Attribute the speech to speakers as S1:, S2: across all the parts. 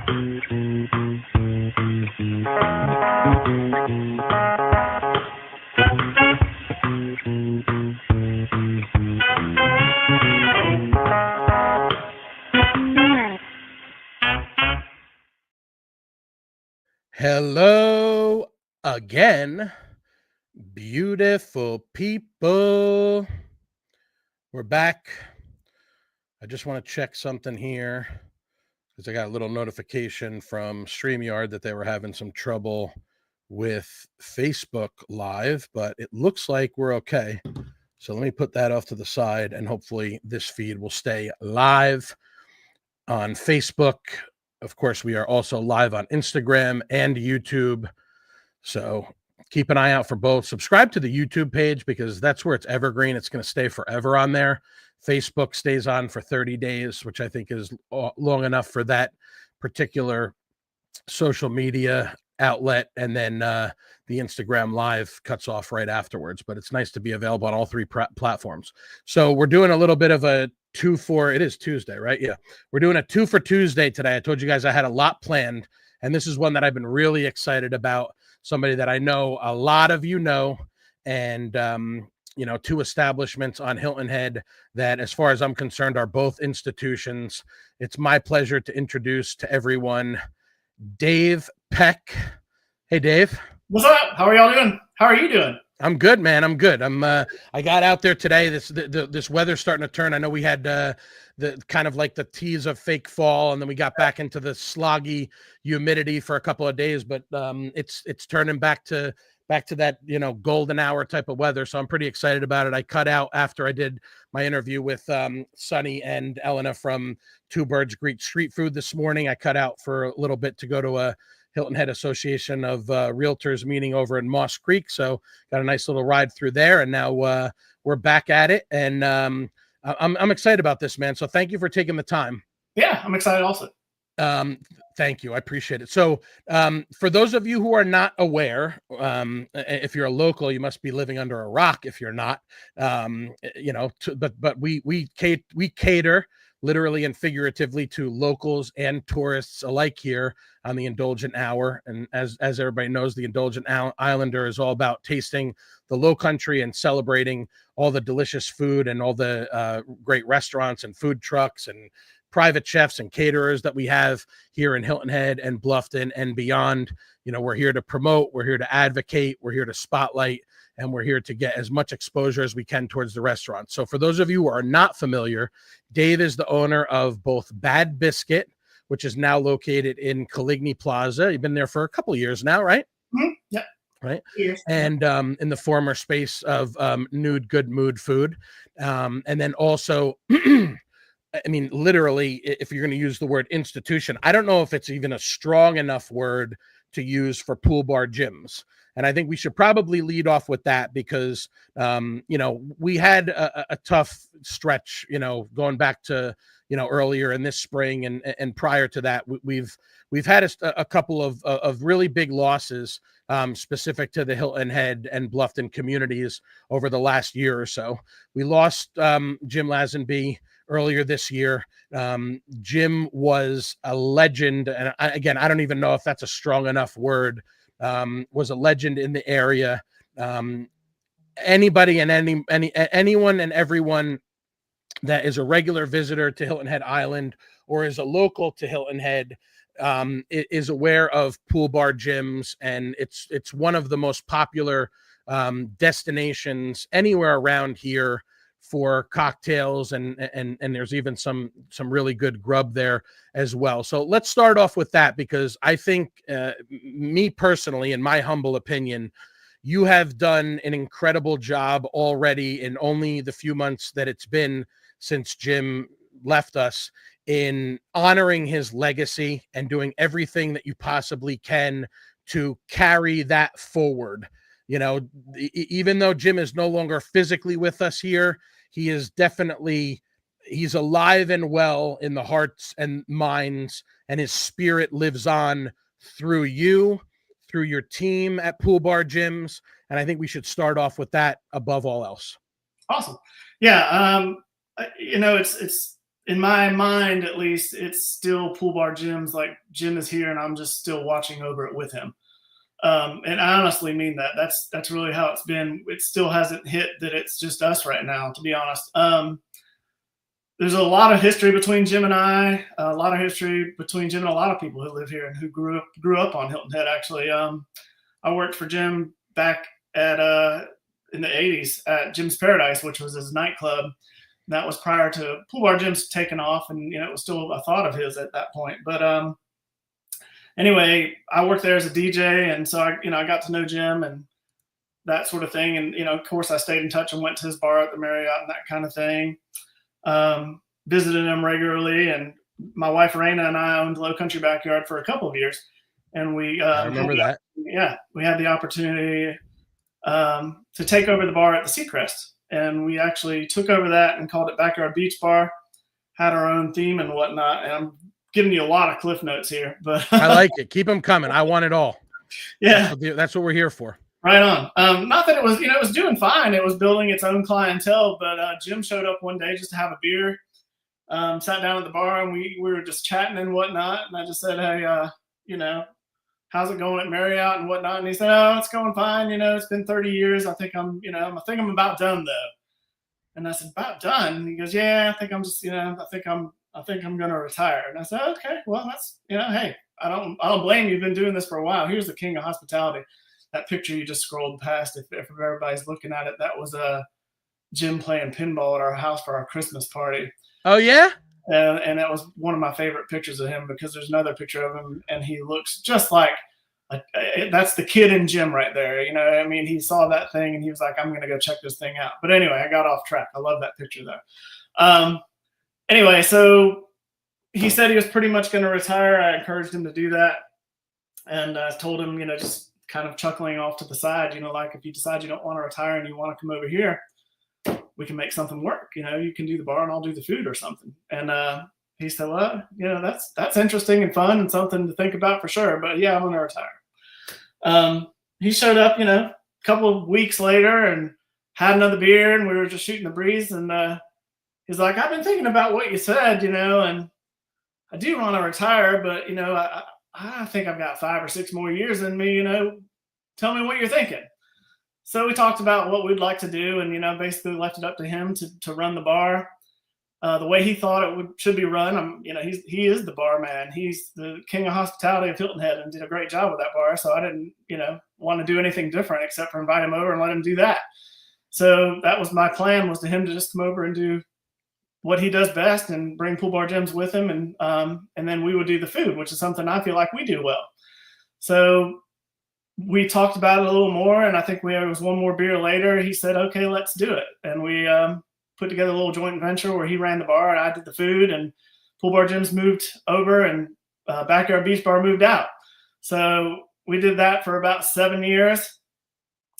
S1: Hello again, beautiful people. We're back. I just want to check something here because I got a little notification from StreamYard that they were having some trouble with Facebook Live, but it looks like we're okay. So let me put that off to the side, and hopefully this feed will stay live on Facebook. Of course, we are also live on Instagram and YouTube. So keep an eye out for both. Subscribe to the YouTube page because that's where it's evergreen. It's going to stay forever on there. Facebook stays on for 30 days, which I think is long enough for that particular social media outlet. And then the Instagram Live cuts off right afterwards. But it's nice to be available on all three platforms. So we're doing a little bit of a it is Tuesday, right? Yeah. We're doing a 2 for Tuesday today. I told you guys I had a lot planned, and this is one that I've been really excited about. Somebody that I know a lot of you know, and two establishments on Hilton Head that, as far as I'm concerned, are both institutions. It's my pleasure to introduce to everyone Dave Peck. Hey, Dave.
S2: What's up? How are y'all doing? How are you doing?
S1: I'm good, man. I'm good. I got out there today. This weather's starting to turn. I know we had the kind of like the tease of fake fall, and then we got back into the sloggy humidity for a couple of days, but it's turning back to that, golden hour type of weather. So I'm pretty excited about it. I cut out after I did my interview with Sonny and Elena from Two Birds Greek Street Food this morning. I cut out for a little bit to go to a Hilton Head Association of Realtors meeting over in Moss Creek. So got a nice little ride through there, and now we're back at it. And I'm excited about this, man. So thank you for taking the time.
S2: Yeah, I'm excited also.
S1: Thank you. I appreciate it. So for those of you who are not aware, if you're a local, you must be living under a rock if you're not, but we cater literally and figuratively to locals and tourists alike here on the Indulgent Hour. And as everybody knows, the Indulgent Islander is all about tasting the low country and celebrating all the delicious food and all the great restaurants and food trucks and private chefs and caterers that we have here in Hilton Head and Bluffton and beyond. We're here to promote, we're here to advocate, we're here to spotlight, and we're here to get as much exposure as we can towards the restaurant. So for those of you who are not familiar, Dave is the owner of both Bad Biscuit, which is now located in Coligny Plaza. You've been there for a couple of years now, right?
S2: Mm-hmm. Yeah.
S1: Right. Yes. And in the former space of Nude Good Mood Food. And then also, I mean, literally, if you're going to use the word institution, I don't know if it's even a strong enough word to use for pool bar gyms. And I think we should probably lead off with that because, we had a tough stretch, going back to, earlier in this spring and prior to that, we've had a couple of really big losses specific to the Hilton Head and Bluffton communities over the last year or so. We lost Jim Lazenby earlier this year. Jim was a legend. And I don't even know if that's a strong enough word. Was a legend in the area. Anybody and anyone and everyone that is a regular visitor to Hilton Head Island or is a local to Hilton Head is aware of Pool Bar Gyms, and it's one of the most popular destinations anywhere around here for cocktails, and there's even some really good grub there as well. So let's start off with that, because I think me personally, in my humble opinion, you have done an incredible job already in only the few months that it's been since Jim left us, in honoring his legacy and doing everything that you possibly can to carry that forward. Even though Jim is no longer physically with us here, he's alive and well in the hearts and minds, and his spirit lives on through you, through your team at Pool Bar Gyms. And I think we should start off with that above all else.
S2: Awesome. Yeah. It's in my mind, at least, it's still Pool Bar Jim's. Like Jim is here, and I'm just still watching over it with him. And I honestly mean that. That's really how it's been. It still hasn't hit that it's just us right now, to be honest. There's a lot of history between Jim and I. A lot of history between Jim and a lot of people who live here and who grew up on Hilton Head. Actually, I worked for Jim back at in the '80s at Jim's Paradise, which was his nightclub. That was prior to Pool Bar Jim's taking off, and it was still a thought of his at that point. But anyway, I worked there as a DJ, and so I got to know Jim and that sort of thing. And of course, I stayed in touch and went to his bar at the Marriott and that kind of thing. Visited him regularly, and my wife Raina and I owned Low Country Backyard for a couple of years, and we
S1: I remember that.
S2: Yeah, we had the opportunity to take over the bar at the Seacrest, and we actually took over that and called it Backyard Beach Bar. Had our own theme and whatnot, and I'm giving you a lot of cliff notes here, but
S1: I like it. Keep them coming. I want it all.
S2: Yeah,
S1: that's what we're here for.
S2: Right on. Not that it was, it was doing fine. It was building its own clientele, but Jim showed up one day just to have a beer. Sat down at the bar, and we were just chatting and whatnot. And I just said, "Hey, how's it going at Marriott and whatnot?" And he said, "Oh, it's going fine. It's been 30 years. I think I'm about done though." And I said, "About done?" And he goes, "Yeah, I think I'm just, I think I'm going to retire." And I said, "Okay, well, that's, hey, I don't blame you. You've been doing this for a while. Here's the king of hospitality." That picture you just scrolled past, if everybody's looking at it, that was Jim playing pinball at our house for our Christmas party.
S1: Oh, yeah?
S2: And that was one of my favorite pictures of him, because there's another picture of him, and he looks just like, that's the kid in Jim right there. He saw that thing, and he was like, "I'm going to go check this thing out." But anyway, I got off track. I love that picture, though. Anyway, so he said he was pretty much going to retire. I encouraged him to do that, and I told him, just kind of chuckling off to the side, like, if you decide you don't want to retire and you want to come over here, we can make something work. You can do the bar and I'll do the food or something. And he said, "Well, that's interesting and fun and something to think about for sure. But yeah, I'm going to retire." He showed up, a couple of weeks later and had another beer, and we were just shooting the breeze. And he's like, "I've been thinking about what you said, and I do want to retire, but, I think I've got 5 or 6 more years in me, tell me what you're thinking." So we talked about what we'd like to do, and, basically left it up to him to run the bar the way he thought it should be run. He is the bar man. He's the king of hospitality of Hilton Head and did a great job with that bar. So I didn't, want to do anything different except for invite him over and let him do that. So that was my plan, was to him to just come over and do what he does best and bring Pool Bar Jims with him. And then we would do the food, which is something I feel like we do well. So we talked about it a little more, and I think it was one more beer later. He said, "Okay, let's do it." And we put together a little joint venture where he ran the bar and I did the food, and Pool Bar Jims moved over, and Backyard Beach Bar moved out. So we did that for about 7 years.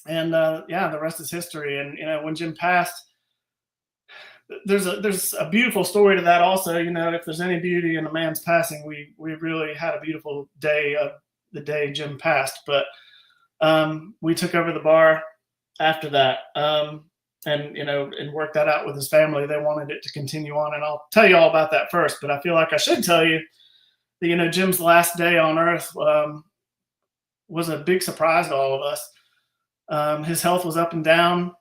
S2: And the rest is history. And, when Jim passed, there's a beautiful story to that also. If there's any beauty in a man's passing, we really had a beautiful day the day Jim passed. But we took over the bar after that, and worked that out with his family. They wanted it to continue on, and I'll tell you all about that first. But I feel like I should tell you that Jim's last day on earth was a big surprise to all of us. His health was up and down.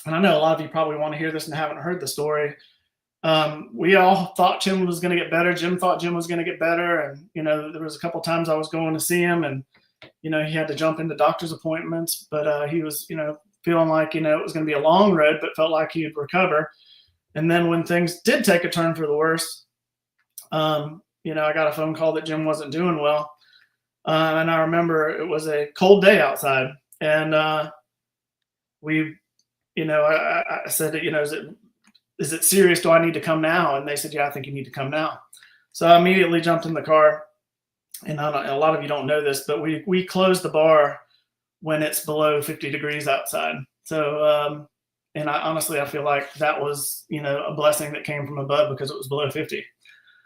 S2: And I know a lot of you probably want to hear this and haven't heard the story. We all thought Jim was going to get better. Jim thought Jim was going to get better. And, there was a couple times I was going to see him, and, he had to jump into doctor's appointments, but he was, feeling like, it was going to be a long road, but felt like he'd recover. And then when things did take a turn for the worse, I got a phone call that Jim wasn't doing well. And I remember it was a cold day outside, and I said, is it serious? Do I need to come now? And they said, "Yeah, I think you need to come now." So I immediately jumped in the car. And a lot of you don't know this, but we close the bar when it's below 50 degrees outside. So, and I feel like that was, a blessing that came from above, because it was below 50.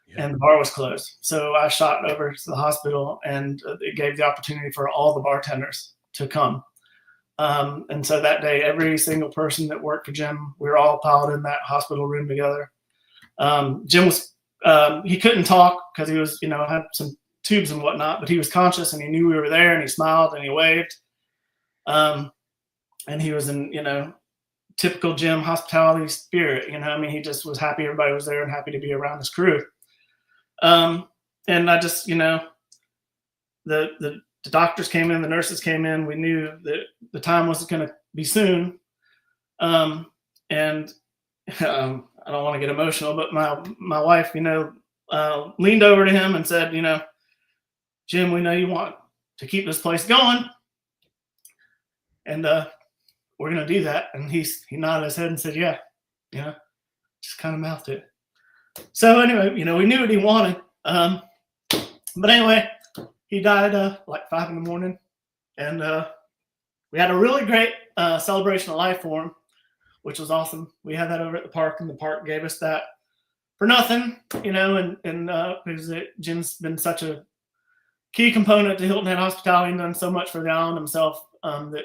S2: Yeah. And the bar was closed. So I shot over to the hospital, and it gave the opportunity for all the bartenders to come. And so that day, every single person that worked for Jim, we were all piled in that hospital room together. Jim was, he couldn't talk because he was, had some tubes and whatnot, but he was conscious and he knew we were there and he smiled and he waved. And he was in, typical Jim hospitality spirit. He just was happy everybody was there and happy to be around his crew. And I just, the doctors came in, the nurses came in. We knew that the time was going to be soon. And I don't want to get emotional, but my wife, leaned over to him and said, Jim, we know you want to keep this place going, and we're going to do that. And he nodded his head and said, yeah, just kind of mouthed it. So anyway, we knew what he wanted. But anyway, he died like 5 a.m, and we had a really great celebration of life for him, which was awesome. We had that over at the park, and the park gave us that for nothing, and because Jim's been such a key component to Hilton Head Hospitality and done so much for the island himself, that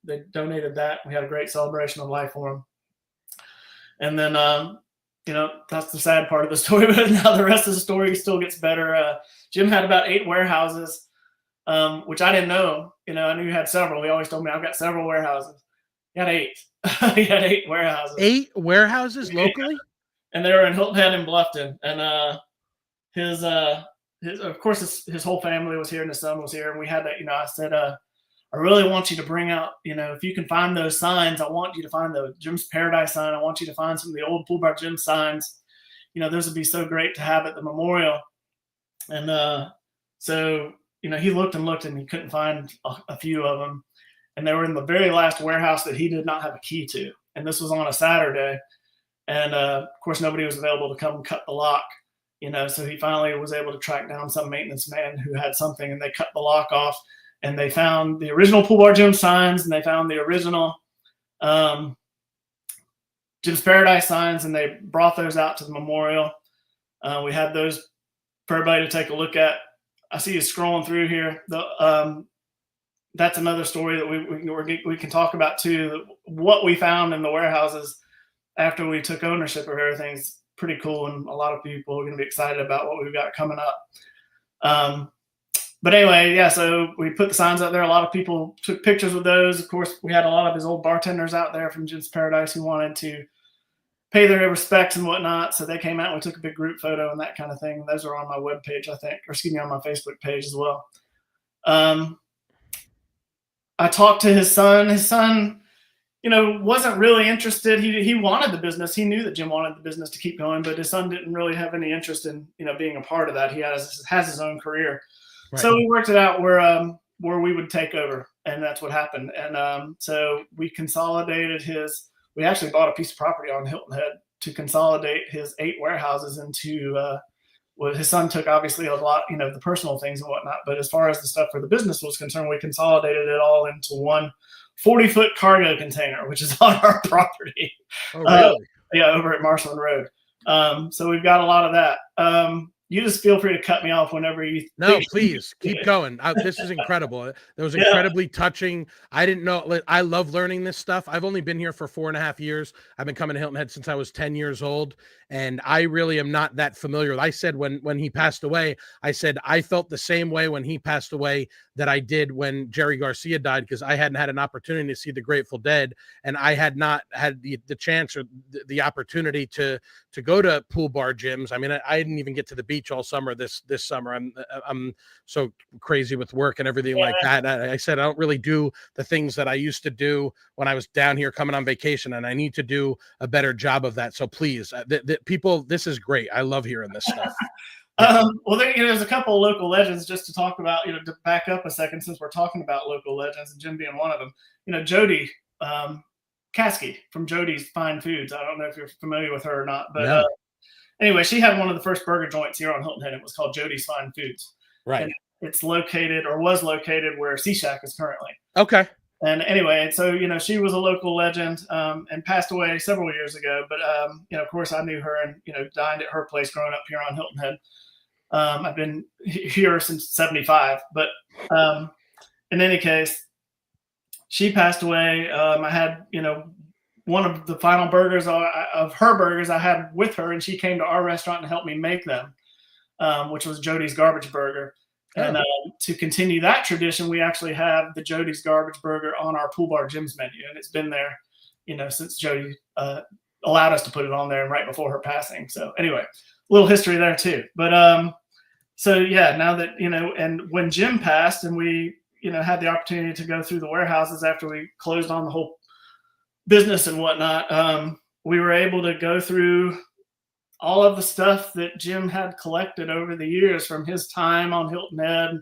S2: they donated that. We had a great celebration of life for him. And then that's the sad part of the story, but now the rest of the story still gets better. Jim had about 8 warehouses, which I didn't know. I knew he had several. He always told me, I've got several warehouses. He had 8. He had 8 warehouses.
S1: 8 warehouses locally?
S2: Yeah. And they were in Hilton Head and Bluffton. And his of course his whole family was here and his son was here. And we had that, I said, I really want you to bring out, if you can find those signs, I want you to find the Jim's Paradise sign. I want you to find some of the old Pool Bar Jim signs. Those would be so great to have at the memorial. And so, he looked and he couldn't find a few of them. And they were in the very last warehouse that he did not have a key to. And this was on a Saturday. And of course, nobody was available to come cut the lock, so he finally was able to track down some maintenance man who had something, and they cut the lock off. And they found the original Pool Bar Jim signs, and they found the original Jim's Paradise signs, and they brought those out to the memorial. We had those for everybody to take a look at. I see you scrolling through here. That's another story that we can talk about too. What we found in the warehouses after we took ownership of everything is pretty cool, and a lot of people are going to be excited about what we've got coming up. But anyway, yeah, so we put the signs out there. A lot of people took pictures with those. Of course, we had a lot of his old bartenders out there from Jim's Paradise who wanted to pay their respects and whatnot. So they came out and we took a big group photo and that kind of thing. Those are on my webpage, I think, or excuse me, on my Facebook page as well. I talked to his son. His son, wasn't really interested. He wanted the business. He knew that Jim wanted the business to keep going, but his son didn't really have any interest in, being a part of that. He has his own career. Right. So we worked it out where we would take over, and that's what happened. And so we consolidated we actually bought a piece of property on Hilton Head to consolidate his 8 warehouses into his son took obviously a lot, the personal things and whatnot. But as far as the stuff for the business was concerned, we consolidated it all into one 40-foot cargo container, which is on our property.
S1: Oh, really?
S2: Yeah, over at Marshland Road. So we've got a lot of that. You just feel free to cut me off whenever you.
S1: No, please keep going. This is incredible. That was incredibly touching. I didn't know. I love learning this stuff. I've only been here for 4.5 years. I've been coming to Hilton Head since I was 10 years old. And I really am not that familiar. I said when he passed away, I said I felt the same way when he passed away that I did when Jerry Garcia died, because I hadn't had an opportunity to see the Grateful Dead, and I had not had the chance or the opportunity to go to Pool Bar Gyms. I mean, I didn't even get to the beach all summer this summer. I'm so crazy with work and everything like that. I said I don't really do the things that I used to do when I was down here coming on vacation, and I need to do a better job of that. So please, people, this is great. I love hearing this stuff.
S2: Well, there's a couple of local legends just to talk about, to back up a second, since we're talking about local legends and Jim being one of them. Jody Caskey from Jody's Fine Foods. I don't know if you're familiar with her or not, but anyway, she had one of the first burger joints here on Hilton Head. It was called Jody's Fine Foods.
S1: Right.
S2: And it's was located where Sea Shack is currently.
S1: Okay.
S2: And anyway, so, she was a local legend and passed away several years ago. But, of course, I knew her and, dined at her place growing up here on Hilton Head. I've been here since 75. But in any case, she passed away. I had, one of the final burgers of her burgers I had with her, and she came to our restaurant and helped me make them, which was Jody's Garbage Burger. And to continue that tradition, we actually have the Jody's Garbage Burger on our Pool Bar Jim's menu, and it's been there, since Jody allowed us to put it on there, and right before her passing. So anyway, a little history there too. But so yeah, now that and when Jim passed, and we had the opportunity to go through the warehouses after we closed on the whole business and whatnot, we were able to go through all of the stuff that Jim had collected over the years from his time on Hilton Head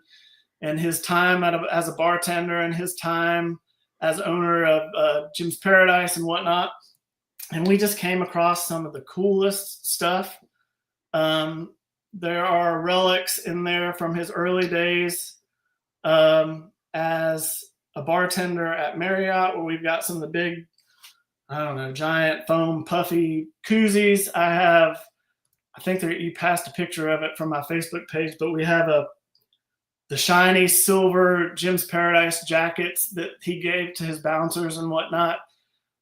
S2: and his time as a bartender and his time as owner of Jim's Paradise and whatnot. And we just came across some of the coolest stuff. There are relics in there from his early days as a bartender at Marriott, where we've got some of the big, giant foam puffy koozies. I think you passed a picture of it from my Facebook page, but we have the shiny silver Jim's Paradise jackets that he gave to his bouncers and whatnot.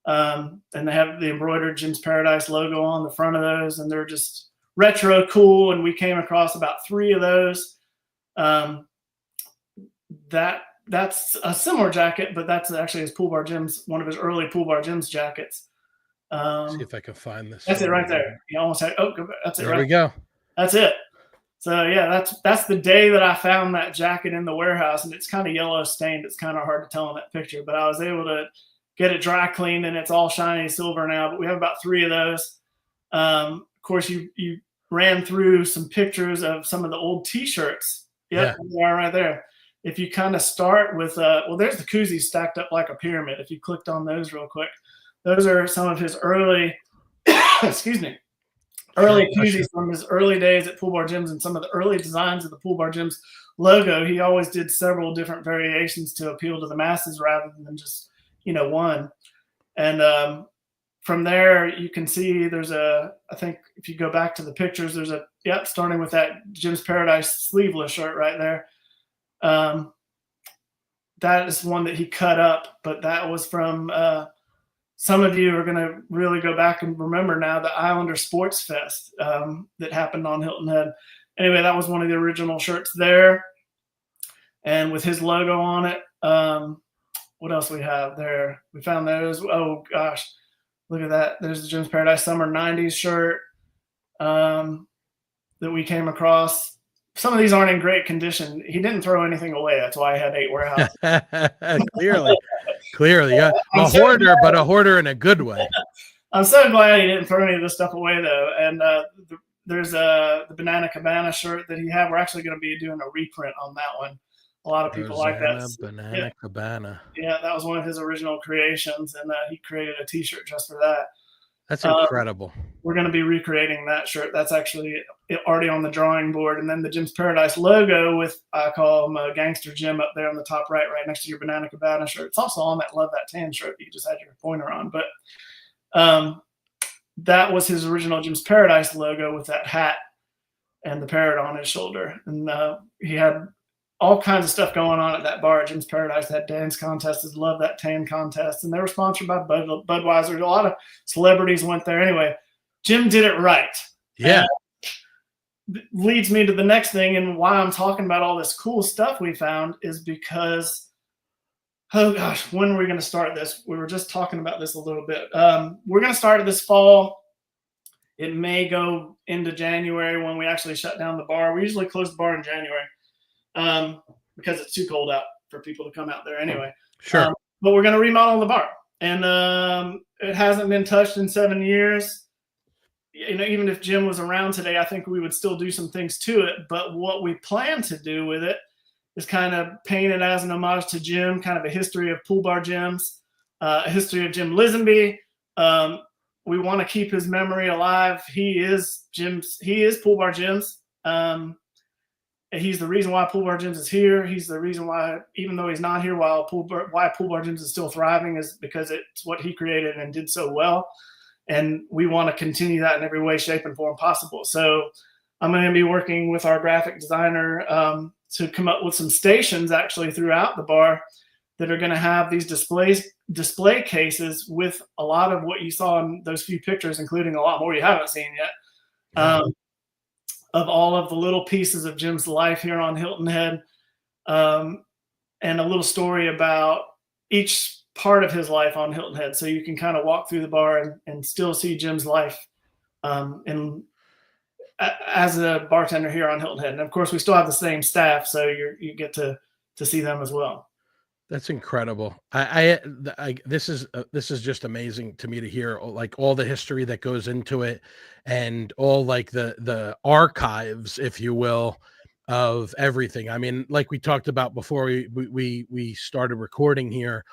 S2: And they have the embroidered Jim's Paradise logo on the front of those, and they're just retro cool. And we came across about 3 of those. That's a similar jacket, but that's actually his Pool Bar Jim's, one of his early Pool Bar Jim's jackets.
S1: See if I can find this.
S2: That's it right there. You almost had. Oh, that's it.
S1: There we go.
S2: That's it. So yeah, that's the day that I found that jacket in the warehouse, and it's kind of yellow stained. It's kind of hard to tell in that picture, but I was able to get it dry cleaned, and it's all shiny silver now. But we have about 3 of those. Of course, you ran through some pictures of some of the old T-shirts. Yep, yeah. They are right there. If you kind of start with, there's the koozies stacked up like a pyramid. If you clicked on those real quick, those are some of his early, early koozies from his early days at Pool Bar Jim's, and some of the early designs of the Pool Bar Jim's logo. He always did several different variations to appeal to the masses rather than just, one. And from there, you can see I think if you go back to the pictures, starting with that Jim's Paradise sleeveless shirt right there. That is one that he cut up, but that was from, some of you are going to really go back and remember now, the Islander Sports Fest that happened on Hilton Head. Anyway, that was one of the original shirts there, and with his logo on it. What else we have there? We found those. Oh gosh, look at that. There's the Jim's Paradise Summer 90s shirt that we came across. Some of these aren't in great condition. He didn't throw anything away. That's why I had 8 warehouses.
S1: Clearly, yeah. A hoarder, but a hoarder in a good way.
S2: I'm so glad he didn't throw any of this stuff away, though. And there's the Banana Cabana shirt that he had. We're actually going to be doing a reprint on that one. A lot of people like that.
S1: Banana Cabana.
S2: Yeah, that was one of his original creations, and he created a T-shirt just for that.
S1: That's incredible.
S2: We're going to be recreating that shirt. That's actually already on the drawing board. And then the Jim's Paradise logo with, I call him Gangster Jim up there on the top right next to your Banana Cabana shirt. It's also on that Love That Tan shirt that you just had your pointer on. But that was his original Jim's Paradise logo with that hat and the parrot on his shoulder. And he had all kinds of stuff going on at that bar at Jim's Paradise. That dance contest, Love That Tan contest, and they were sponsored by Budweiser. A lot of celebrities went there. Anyway, Jim did it right.
S1: Yeah.
S2: Leads me to the next thing, and why I'm talking about all this cool stuff we found is because, oh gosh, when are we going to start this? We were just talking about this a little bit. We're going to start it this fall. It may go into January when we actually shut down the bar. We usually close the bar in January. Because it's too cold out for people to come out there anyway.
S1: Sure.
S2: But we're going to remodel the bar, and it hasn't been touched in 7 years. Even if Jim was around today, I think we would still do some things to it. But what we plan to do with it is kind of paint it as an homage to Jim, kind of a history of Pool Bar Jim's, a history of Jim Lisenby. We want to keep his memory alive. He is Pool Bar Jim's. He's the reason why Pool Bar Jim's is here. He's the reason why, even though he's not here, why Pool Bar Jim's is still thriving, is because it's what he created and did so well. And we want to continue that in every way, shape, and form possible. So I'm going to be working with our graphic designer to come up with some stations actually throughout the bar that are going to have these display cases with a lot of what you saw in those few pictures, including a lot more you haven't seen yet,
S1: Yeah.
S2: of all of the little pieces of Jim's life here on Hilton Head, and a little story about each part of his life on Hilton Head. So you can kind of walk through the bar and still see Jim's life in as a bartender here on Hilton Head. And of course, we still have the same staff, so you get to see them as well.
S1: That's incredible. This is just amazing to me to hear, like, all the history that goes into it, and all, like, the archives, if you will, of everything. I mean, like we talked about before we started recording here,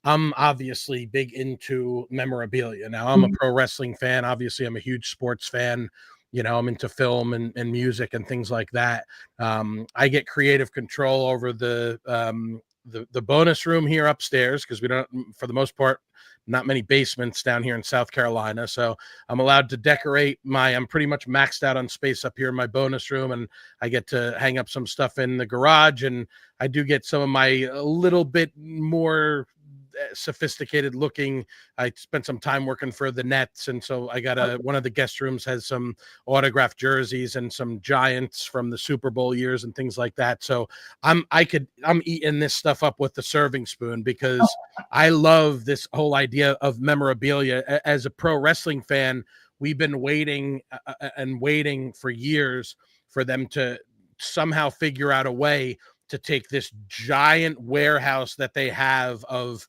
S1: I'm obviously big into memorabilia. Now, I'm a
S2: Mhm.
S1: pro wrestling fan. Obviously, I'm a huge sports fan. I'm into film and music and things like that. I get creative control over the bonus room here upstairs, because we don't, for the most part, not many basements down here in South Carolina. So I'm allowed to decorate I'm pretty much maxed out on space up here in my bonus room, and I get to hang up some stuff in the garage, and I do get some of my a little bit more sophisticated looking. I spent some time working for the Nets, and so I got one of the guest rooms has some autographed jerseys and some Giants from the Super Bowl years and things like that. So I'm eating this stuff up with the serving spoon, because I love this whole idea of memorabilia. As a pro wrestling fan, we've been waiting and waiting for years for them to somehow figure out a way to take this giant warehouse that they have of,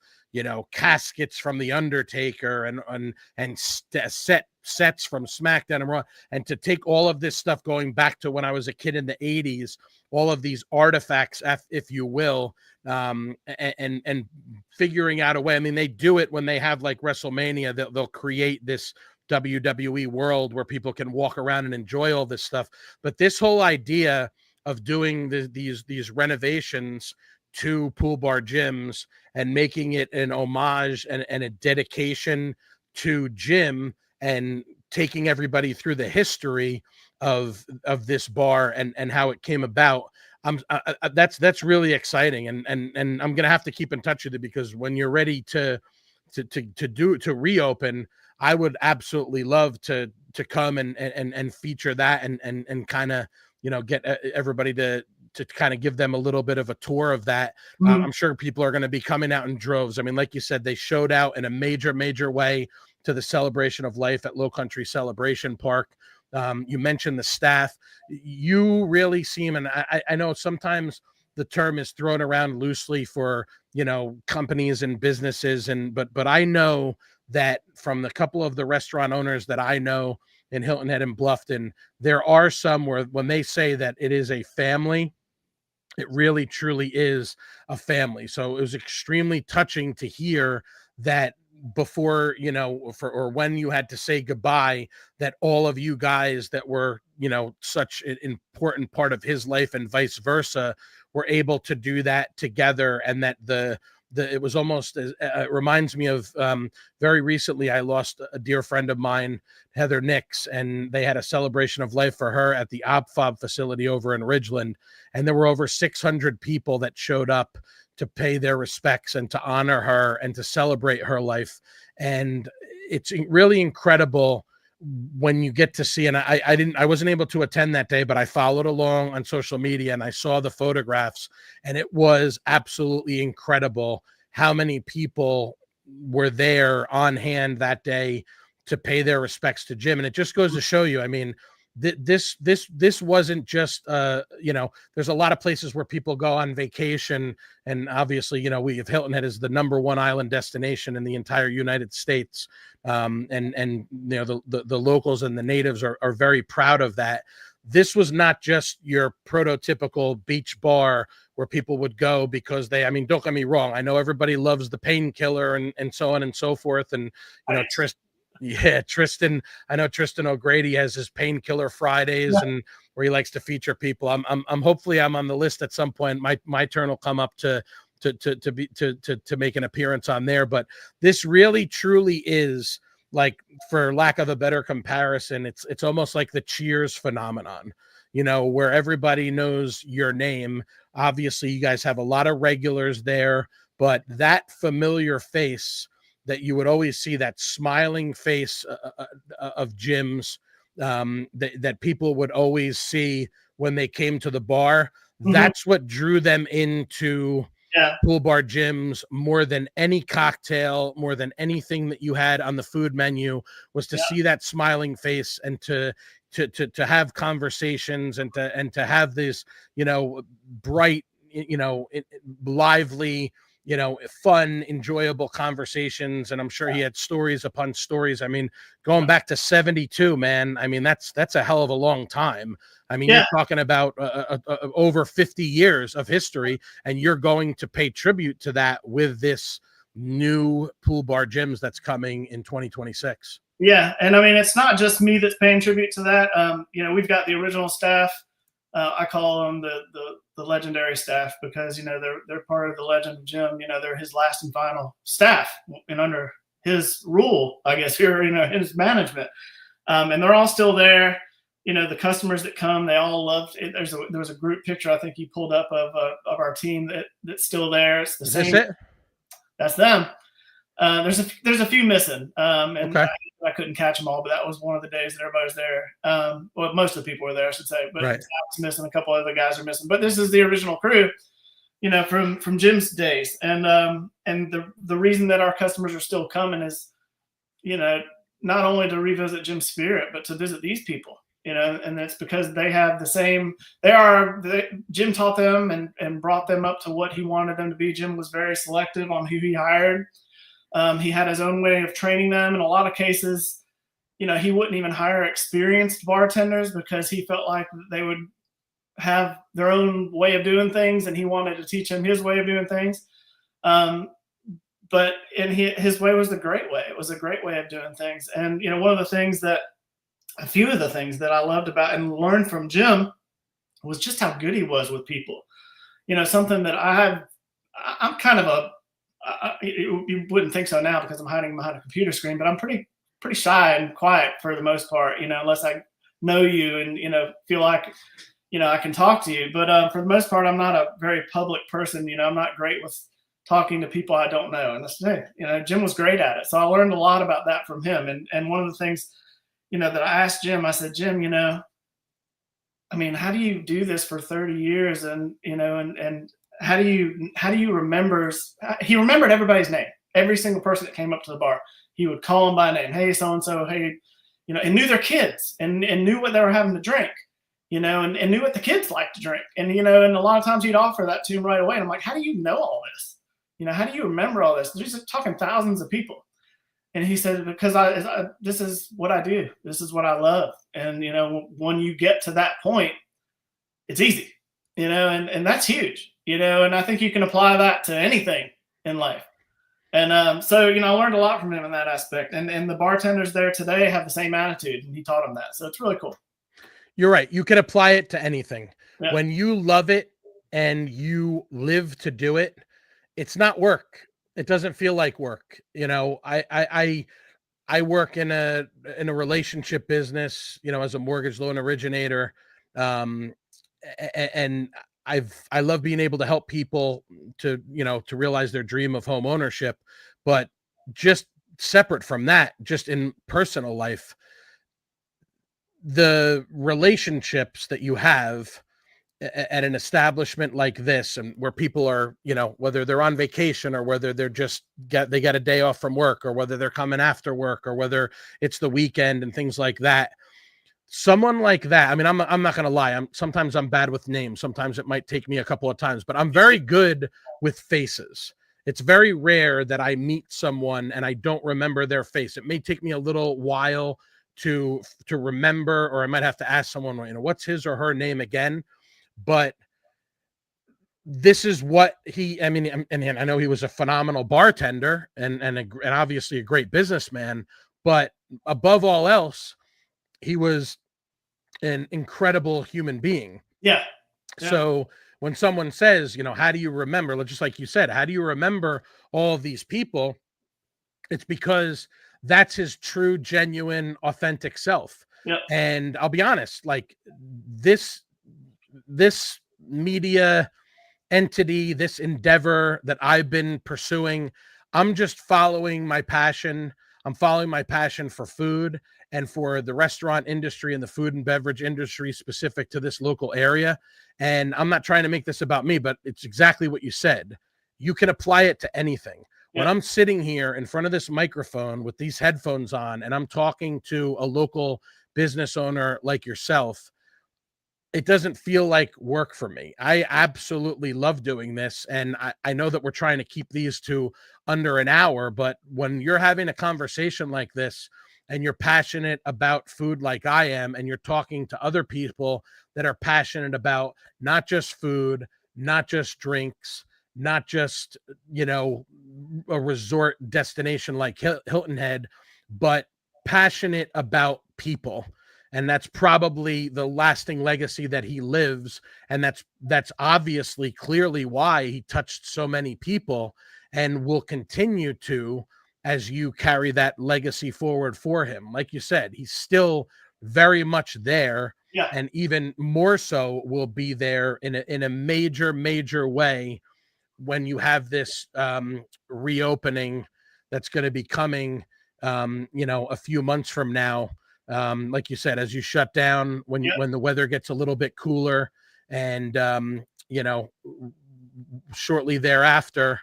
S1: caskets from the Undertaker and sets from SmackDown and Raw, and to take all of this stuff going back to when I was a kid in the 80s, all of these artifacts, if you will, and figuring out a way. I mean, they do it when they have, like, WrestleMania. They'll create this WWE world where people can walk around and enjoy all this stuff. But this whole idea of doing these renovations to pool bar gyms and making it an homage and a dedication to Jim, and taking everybody through the history of this bar and how it came about. That's really exciting, and I'm gonna have to keep in touch with you, because when you're ready to reopen, I would absolutely love to come and feature that, and kind of, get everybody to kind of give them a little bit of a tour of that.
S2: Mhm.
S1: I'm sure people are going to be coming out in droves. I mean, like you said, they showed out in a major way to the celebration of life at Low Country Celebration Park. You mentioned the staff. You really seem, and I know sometimes the term is thrown around loosely for, companies and businesses, but I know that from the couple of the restaurant owners that I know in Hilton Head and Bluffton, there are some where, when they say that it is a family, it really truly is a family. So it was extremely touching to hear that before, or when you had to say goodbye, that all of you guys that were, such an important part of his life and vice versa, were able to do that together. And that it was almost, it reminds me of, very recently, I lost a dear friend of mine, Heather Nix, and they had a celebration of life for her at the OpFob facility over in Ridgeland. And there were over 600 people that showed up to pay their respects and to honor her and to celebrate her life. And it's really incredible when you get to see, and I wasn't able to attend that day, but I followed along on social media and I saw the photographs, and it was absolutely incredible how many people were there on hand that day to pay their respects to Jim. And it just goes to show you, I mean, this wasn't just, there's a lot of places where people go on vacation, and obviously, we have Hilton Head is the #1 island destination in the entire United States. And the locals and the natives are very proud of that. This was not just your prototypical beach bar where people would go because I mean, don't get me wrong, I know everybody loves the Painkiller and so on and so forth. And,
S2: Nice.
S1: Tristan, I know Tristan O'Grady has his Painkiller Fridays,
S2: Yeah.
S1: and where he likes to feature people. I'm hopefully I'm on the list at some point. My turn will come up to make an appearance on there. But this really truly is, like, for lack of a better comparison, it's almost like the Cheers phenomenon, where everybody knows your name. Obviously, you guys have a lot of regulars there, but that familiar face that you would always see, that smiling face of Jim's, that people would always see when they came to the bar, that's what drew them into Pool Bar Jim's more than any cocktail, more than anything that you had on the food menu, was to see that smiling face and to have conversations and to have this, bright, lively, fun, enjoyable conversations. And I'm sure he had stories upon stories. I mean, going back to 72, man, I mean, that's a hell of a long time. I mean, you're talking about over 50 years of history, and you're going to pay tribute to that with this new Pool Bar Jim's that's coming in 2026.
S2: Yeah, and I mean, it's not just me that's paying tribute to that. We've got the original staff. I call them the legendary staff because they're part of the legend of Jim. They're his last and final staff, and under his rule, I guess, here, his management, and they're all still there. The customers that come, they all loved it. There was a group picture I think you pulled up of our team that's still there. It's the same.
S1: This it?
S2: That's them. There's a few missing, and okay. I couldn't catch them all, but that was one of the days that everybody was there. Well, most of the people were there, I should say, but right. I was missing, a couple other guys are missing. But this is the original crew, from Jim's days, and the reason that our customers are still coming is, not only to revisit Jim's spirit, but to visit these people. And it's because they have the same. Jim taught them and brought them up to what he wanted them to be. Jim was very selective on who he hired. He had his own way of training them. In a lot of cases, he wouldn't even hire experienced bartenders because he felt like they would have their own way of doing things, and he wanted to teach them his way of doing things. But his way was the great way. It was a great way of doing things. And, a few of the things that I loved about and learned from Jim was just how good he was with people. Something that I'm kind of you wouldn't think so now because I'm hiding behind a computer screen, but I'm pretty shy and quiet for the most part, unless I know you and, feel like, I can talk to you. But for the most part, I'm not a very public person. I'm not great with talking to people I don't know. And that's, Jim was great at it. So I learned a lot about that from him. And one of the things, that I asked Jim, I said, Jim, I mean, how do you do this for 30 years? And, and how do you remember? He remembered everybody's name, every single person that came up to the bar. He would call them by name. Hey, so-and-so, hey, and knew their kids and knew what they were having to drink, and knew what the kids liked to drink. And, and a lot of times he'd offer that to him right away. And I'm like, how do you know all this? How do you remember all this? He's talking thousands of people. And he said, because this is what I do. This is what I love. And, when you get to that point, it's easy, and that's huge, and I think you can apply that to anything in life. And so, I learned a lot from him in that aspect. And the bartenders there today have the same attitude, and he taught them that. So it's really cool.
S1: You're right. You can apply it to anything. Yeah. When you love it and you live to do it, it's not work. It doesn't feel like work. I work in a relationship business, as a mortgage loan originator. And I love being able to help people to realize their dream of home ownership, but just separate from that, just in personal life, the relationships that you have at an establishment like this, and where people are, whether they're on vacation or whether they're they got a day off from work, or whether they're coming after work, or whether it's the weekend and things like that. Someone like that, I mean, I'm not going to lie. Sometimes I'm bad with names. Sometimes it might take me a couple of times, but I'm very good with faces. It's very rare that I meet someone and I don't remember their face. It may take me a little while to remember, or I might have to ask someone, what's his or her name again? But this is what and I know he was a phenomenal bartender and obviously a great businessman, but above all else, he was an incredible human being.
S2: Yeah.
S1: So when someone says, how do you remember, just like you said, how do you remember all of these people? It's because that's his true, genuine, authentic self.
S2: Yeah.
S1: And I'll be honest, like this media entity, this endeavor that I've been pursuing. I'm just following my passion. I'm following my passion for food and for the restaurant industry and the food and beverage industry specific to this local area. And I'm not trying to make this about me, but it's exactly what you said. You can apply it to anything. When I'm sitting here in front of this microphone with these headphones on and I'm talking to a local business owner like yourself, it doesn't feel like work for me. I absolutely love doing this. And I know that we're trying to keep these to under an hour, but when you're having a conversation like this and you're passionate about food like I am, and you're talking to other people that are passionate about not just food, not just drinks, not just, a resort destination like Hilton Head, but passionate about people. And that's probably the lasting legacy that he lives. And that's obviously clearly why he touched so many people and will continue to, as you carry that legacy forward for him. Like you said, he's still very much there.
S2: Yeah.
S1: And even more so will be there in a major way when you have this reopening that's going to be coming, a few months from now. Like you said, as you shut down, when the weather gets a little bit cooler, and shortly thereafter,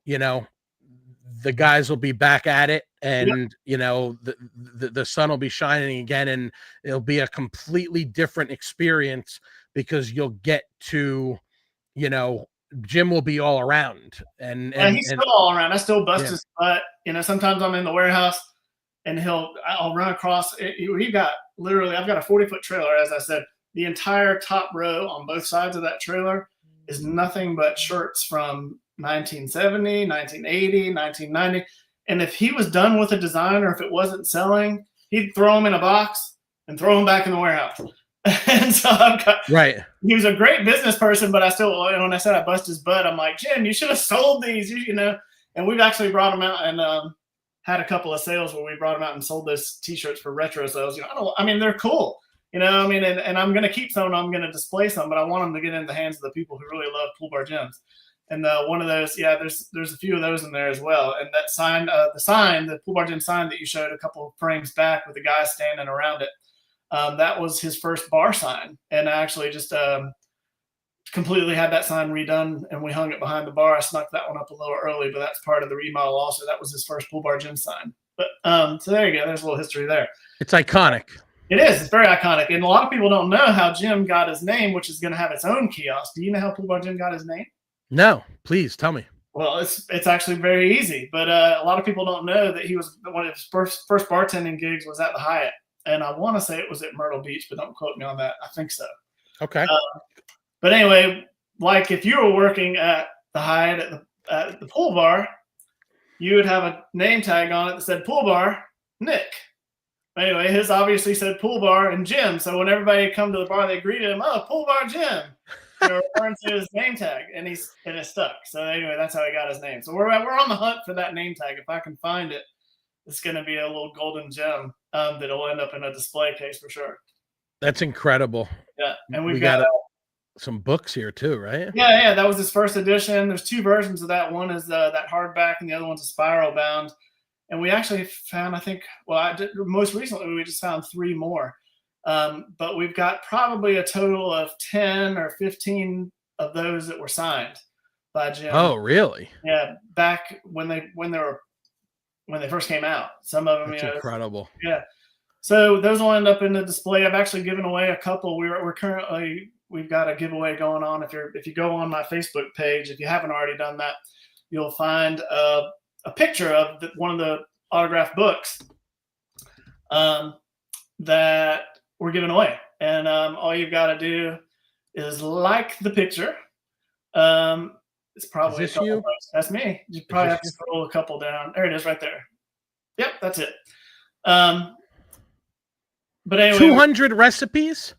S1: the guys will be back at it, and the sun will be shining again, and it'll be a completely different experience because you'll get to, Jim will be all around, and
S2: he's still all around. I still bust his butt. Sometimes I'm in the warehouse and I'll run across. I've got a 40-foot trailer, as I said. The entire top row on both sides of that trailer is nothing but shirts from 1970, 1980, 1990. And if he was done with a design, or if it wasn't selling, he'd throw them in a box and throw them back in the warehouse. And so he was a great business person, but I still, when I said I bust his butt, I'm like, Jim, you should have sold these, and we've actually brought them out and had a couple of sales where we brought them out and sold those t-shirts for retro sales. They're cool, and I'm going to keep some, and I'm going to display some, but I want them to get in the hands of the people who really love Pool Bar Gyms. And one of those, there's a few of those in there as well. And that sign, the Pool Bar Gym sign that you showed a couple of frames back with the guy standing around it, that was his first bar sign. And I actually just completely had that sign redone, and we hung it behind the bar. I snuck that one up a little early, but that's part of the remodel also. That was his first Pool Bar Gym sign. But so there you go. There's a little history there.
S1: It's iconic.
S2: It is. It's very iconic. And a lot of people don't know how Jim got his name, which is going to have its own kiosk. Do you know how Pool Bar Gym got his name?
S1: No, please tell me.
S2: Well, it's actually very easy, but a lot of people don't know that he was one of his first bartending gigs was at the Hyatt. And I want to say it was at Myrtle Beach, but don't quote me on that. I think so.
S1: Okay.
S2: But anyway, like if you were working at the Hyatt at the pool bar, you would have a name tag on it that said Pool Bar Nick. Anyway, his obviously said Pool Bar and Jim. So when everybody come to the bar, they greeted him, "Oh, Pool Bar Jim." They're referring to his name tag, and it stuck. So anyway, that's how he got his name. So we're on the hunt for that name tag. If I can find it, it's going to be a little golden gem that'll end up in a display case for sure.
S1: That's incredible.
S2: Yeah, and we
S1: got some books here too, right?
S2: Yeah. That was his first edition. There's two versions of that. One is that hardback, and the other one's a spiral bound. And we actually found, most recently we just found 3 more. But we've got probably a total of 10 or 15 of those that were signed by Jim.
S1: Oh, really?
S2: Yeah, back when they first came out. Some of them,
S1: That's incredible.
S2: Yeah. So those will end up in the display. I've actually given away a couple. We've got a giveaway going on. If you go on my Facebook page, if you haven't already done that, you'll find a picture of one of the autographed books that we're giving away. And all you've got to do is like the picture. It's probably
S1: is this you?
S2: That's me. You probably have to scroll a couple down. There it is right there. Yep, that's it. But anyway,
S1: 200 recipes?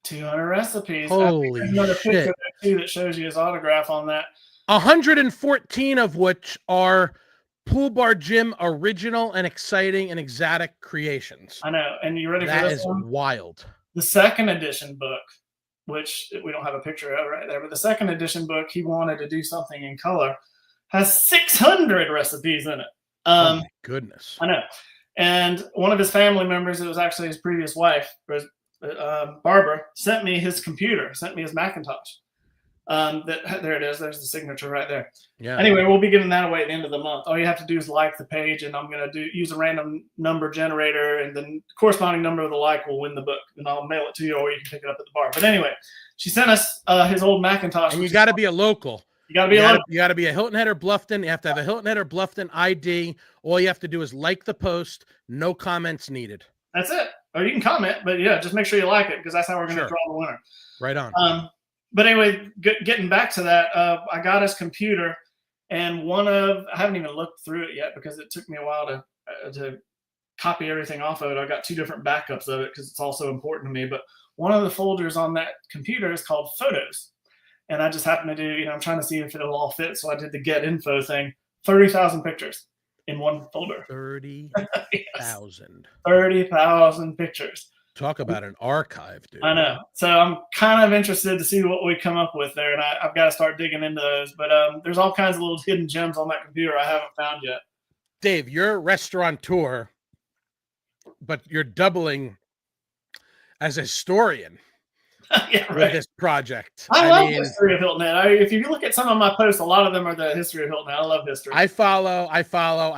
S2: 200 recipes.
S1: Holy
S2: another
S1: shit.
S2: picture there too that shows you his autograph on that.
S1: 114 of which are Pool Bar Gym original and exciting and exotic creations.
S2: I know. And you ready for
S1: this?
S2: this one?
S1: That is wild.
S2: The second edition book which we don't have a picture of right there. But the second edition book, he wanted to do something in color, has 600 recipes in it.
S1: Oh my goodness.
S2: I know. And one of his family members, it was actually his previous wife, Barbara, sent me his computer, sent me his Macintosh. There it is. There's the signature right there.
S1: Yeah.
S2: Anyway, we'll be giving that away at the end of the month. All you have to do is like the page, and I'm going to use a random number generator, and then the corresponding number of the like will win the book. And I'll mail it to you, or you can pick it up at the bar. But anyway, she sent us his old Macintosh.
S1: And you got to be a local.
S2: You got to be a local.
S1: You got to be a Hilton Head or Bluffton. You have to have a Hilton Head or Bluffton ID. All you have to do is like the post. No comments needed.
S2: That's it. Or you can comment, but yeah, just make sure you like it, because that's how we're going to draw the winner.
S1: Right on.
S2: But anyway, getting back to that, I got his computer, and I haven't even looked through it yet because it took me a while to copy everything off of it. I got 2 different backups of it because it's also important to me. But one of the folders on that computer is called Photos. And I just happened to do, I'm trying to see if it'll all fit. So I did the get info thing, 30,000 pictures in one folder.
S1: 30,000.
S2: Yes. 30,000 pictures.
S1: Talk about an archive, dude.
S2: I know. So I'm kind of interested to see what we come up with there. And I've got to start digging into those. But there's all kinds of little hidden gems on that computer I haven't found yet.
S1: Dave, you're a restaurateur, but you're doubling as a historian.
S2: Yeah, right.
S1: With this project.
S2: I love the history of Hilton Head. If you look at some of my posts, a lot of them are the history of Hilton Head. I love history.
S1: I follow. I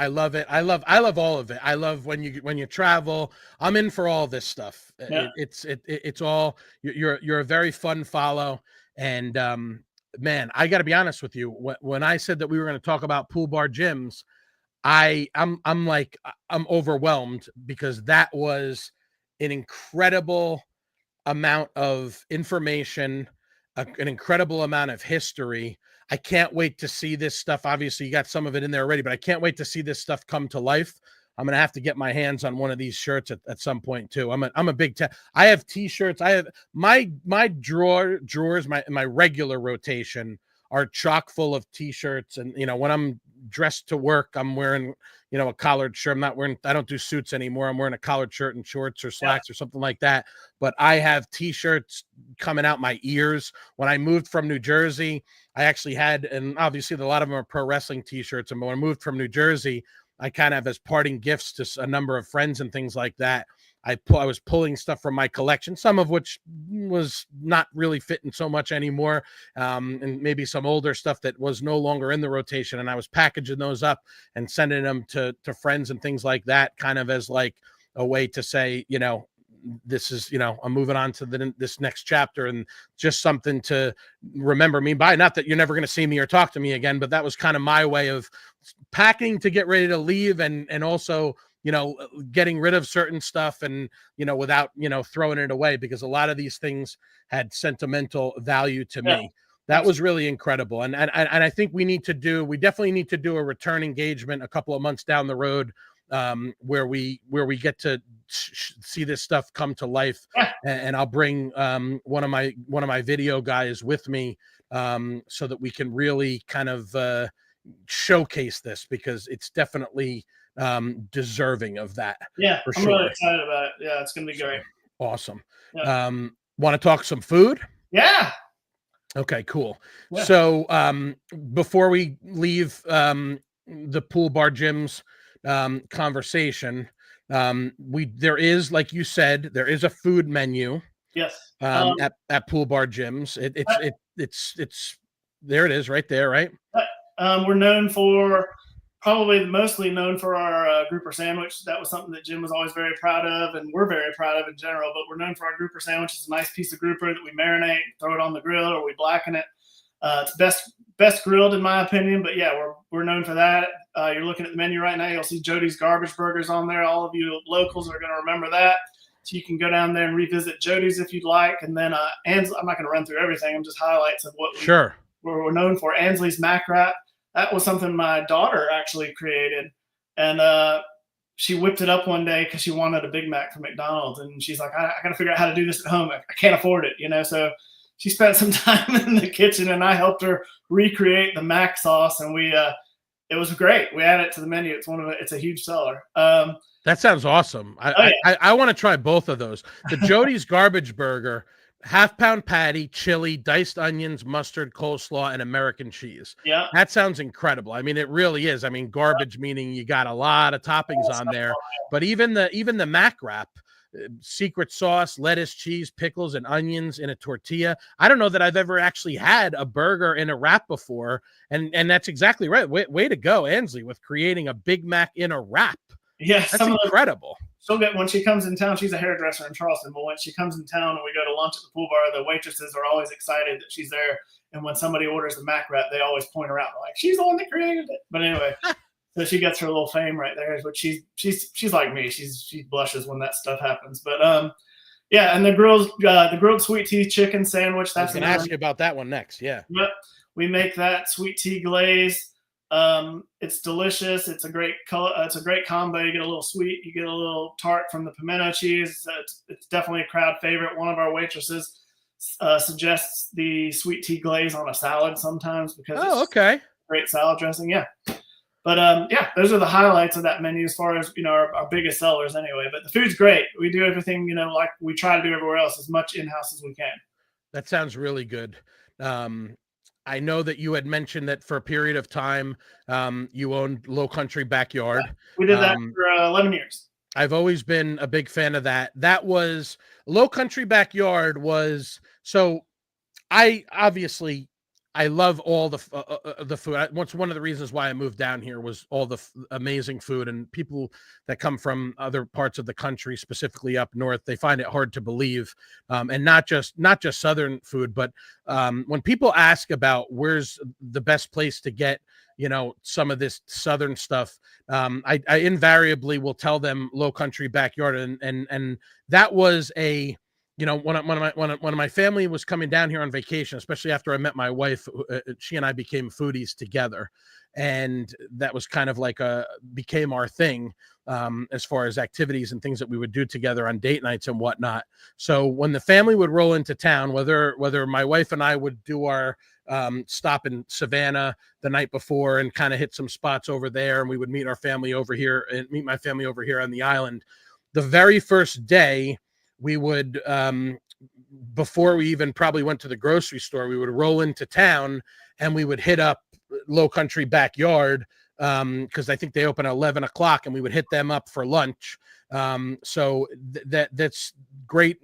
S1: love it. I love all of it. I love when you travel. I'm in for all this stuff. Yeah. It's all you're a very fun follow. And man, I got to be honest with you. When I said that we were going to talk about pool bar gyms, I'm overwhelmed, because that was an incredible amount of information, an incredible amount of history. I can't wait to see this stuff. Obviously, you got some of it in there already, but I can't wait to see this stuff come to life. I'm gonna have to get my hands on one of these shirts at some point too. I'm a big I have t-shirts. I have my drawers, my regular rotation are chock full of t-shirts, and when I'm dressed to work, I'm wearing a collared shirt. I don't do suits anymore. I'm wearing a collared shirt and shorts or slacks or something like that. But I have t-shirts coming out my ears. When I moved from New Jersey, I actually had, and obviously a lot of them are pro wrestling t-shirts. And when I moved from New Jersey, I kind of, as parting gifts to a number of friends and things like that, I was pulling stuff from my collection, some of which was not really fitting so much anymore, and maybe some older stuff that was no longer in the rotation. And I was packaging those up and sending them to friends and things like that, kind of as like a way to say, this is, I'm moving on to this next chapter, and just something to remember me by. Not that you're never going to see me or talk to me again, but that was kind of my way of packing to get ready to leave, and also getting rid of certain stuff, and without throwing it away, because a lot of these things had sentimental value to me. That was really incredible. And I think we definitely need to do a return engagement a couple of months down the road, where we get to see this stuff come to life. And I'll bring one of my video guys with me, so that we can really kind of showcase this, because it's definitely deserving of that.
S2: I'm really excited about it. It's gonna be great.
S1: Awesome. Want to talk some food? Okay, cool. So before we leave the pool bar gyms conversation, there is, like you said, there is a food menu at pool bar gyms. It's there. It is right there, right?
S2: We're mostly known for our grouper sandwich. That was something that Jim was always very proud of, and we're very proud of in general. But we're known for our grouper sandwich. It's a nice piece of grouper that we marinate, throw it on the grill, or we blacken it. It's best grilled in my opinion. But we're known for that. You're looking at the menu right now. You'll see Jody's Garbage Burgers on there. All of you locals are going to remember that. So you can go down there and revisit Jody's if you'd like. And then I'm not going to run through everything. I'm just highlights of what we're known for. Ansley's Mac Wrap. That was something my daughter actually created, and she whipped it up one day because she wanted a Big Mac from McDonald's, and she's like, I got to figure out how to do this at home. I can't afford it, So she spent some time in the kitchen, and I helped her recreate the Mac sauce, and it was great. We added it to the menu. It's a huge seller.
S1: That sounds awesome. I want to try both of those. The Jody's Garbage Burger. half-pound patty, chili, diced onions, mustard, coleslaw, and American cheese.
S2: Yeah.
S1: That sounds incredible. I mean, it really is. I mean, garbage meaning you got a lot of toppings on there, but even the mac wrap, secret sauce, lettuce, cheese, pickles, and onions in a tortilla. I don't know that I've ever actually had a burger in a wrap before, and that's exactly right. Way to go, Ansley, with creating a Big Mac in a wrap.
S2: Yeah,
S1: That's incredible.
S2: She'll get, when she comes in town, she's a hairdresser in Charleston, but when she comes in town and we go to lunch at the pool bar, the waitresses are always excited that she's there. And when somebody orders the mac wrap, they always point her out, like, she's the one that created it. But anyway, so she gets her little fame right there. But she's like me. She blushes when that stuff happens. But yeah, and the grilled sweet tea chicken sandwich.
S1: That's gonna ask you about that one next. Yeah.
S2: Yep. We make that sweet tea glaze. It's delicious. It's a great color. It's a great combo. You get a little sweet, you get a little tart from the pimento cheese. It's definitely a crowd favorite. One of our waitresses suggests the sweet tea glaze on a salad sometimes because
S1: okay,
S2: great salad dressing. Yeah, but yeah, those are the highlights of that menu as far as our biggest sellers anyway. But the food's great. We do everything like we try to do everywhere else, as much in house as we can.
S1: That sounds really good. I know that you had mentioned that for a period of time, you owned Low Country Backyard.
S2: Yeah, we did that for 11 years.
S1: I've always been a big fan of that. That was Low Country Backyard was, so I love all the food. One of the reasons why I moved down here was all the amazing food, and people that come from other parts of the country, specifically up north, they find it hard to believe. And not just Southern food, but when people ask about where's the best place to get, some of this Southern stuff, I invariably will tell them Low Country Backyard, and that was a. When my family was coming down here on vacation, especially after I met my wife, she and I became foodies together, and that was kind of like became our thing as far as activities and things that we would do together on date nights and whatnot. So when the family would roll into town, whether my wife and I would do our stop in Savannah the night before and kind of hit some spots over there, and we would meet my family over here on the island. The very first day, we would, before we even probably went to the grocery store, we would roll into town and we would hit up Low Country Backyard because I think they open at 11 o'clock, and we would hit them up for lunch. So that's great.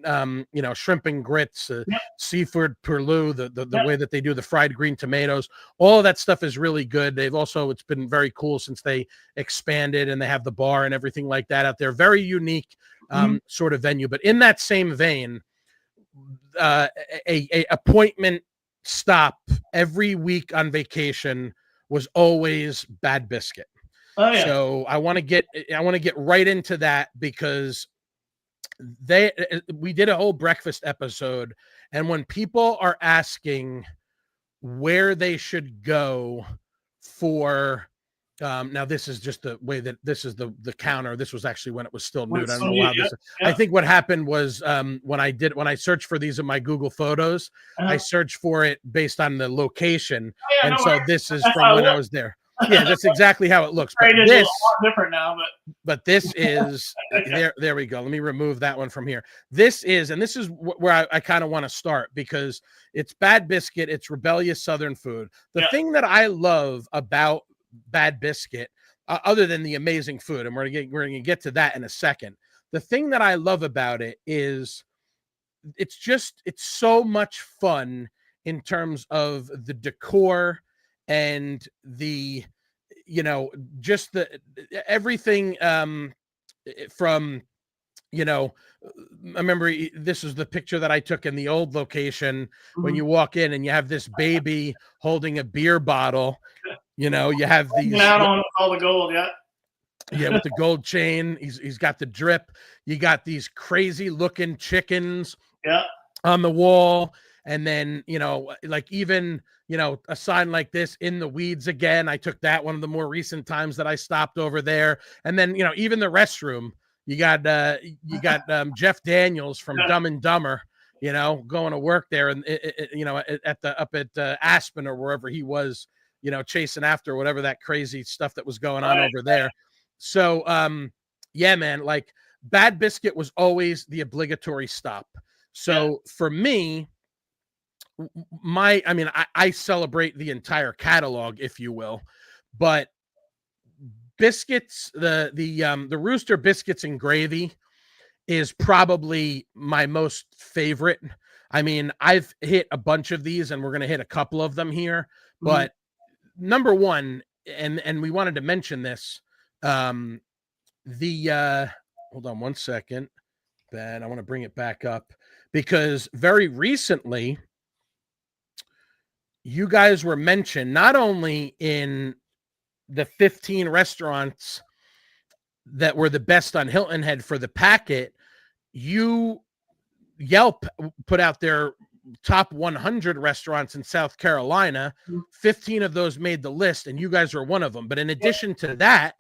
S1: Shrimp and grits, seafood purloo, the way that they do the fried green tomatoes, all of that stuff is really good. It's been very cool since they expanded and they have the bar and everything like that out there. Very unique sort of venue. But in that same vein, a appointment stop every week on vacation was always Bad Biscuit. Oh, yeah. So I want to get right into that because we did a whole breakfast episode, and when people are asking where they should go for now, this is just the way that this is the counter. This was actually when it was still new. I don't know how I think what happened was when I searched for these in my Google Photos, I searched for it based on the location, and so this is from when I was there. Yeah, that's exactly how it looks. But this
S2: different now,
S1: but this is there we go. Let me remove that one from here. This is where I kind of want to start, because it's Bad Biscuit. It's rebellious Southern food. The thing that I love about Bad Biscuit, other than the amazing food, and we're gonna get to that in a second. The thing that I love about it is it's so much fun in terms of the decor and the just the everything from I remember this is the picture that I took in the old location when you walk in and you have this baby holding a beer bottle. You have these
S2: out on all the gold,
S1: with the gold chain. He's got the drip. You got these crazy looking chickens on the wall, and then even a sign like this, in the weeds again. I took that one of the more recent times that I stopped over there, and then even the restroom. You got Jeff Daniels from Dumb and Dumber, going to work there, and up at Aspen or wherever he was. Chasing after whatever that crazy stuff that was going on over there. So, yeah, man, like Bad Biscuit was always the obligatory stop. So for me, I celebrate the entire catalog, if you will, but biscuits, the Rooster biscuits and gravy is probably my most favorite. I mean, I've hit a bunch of these and we're going to hit a couple of them here, but number one, and we wanted to mention this, hold on one second, Ben, I want to bring it back up because very recently you guys were mentioned not only in the 15 restaurants that were the best on Hilton Head for the packet, Yelp put out their top 100 restaurants in South Carolina. 15 of those made the list, and you guys were one of them. But in addition to that,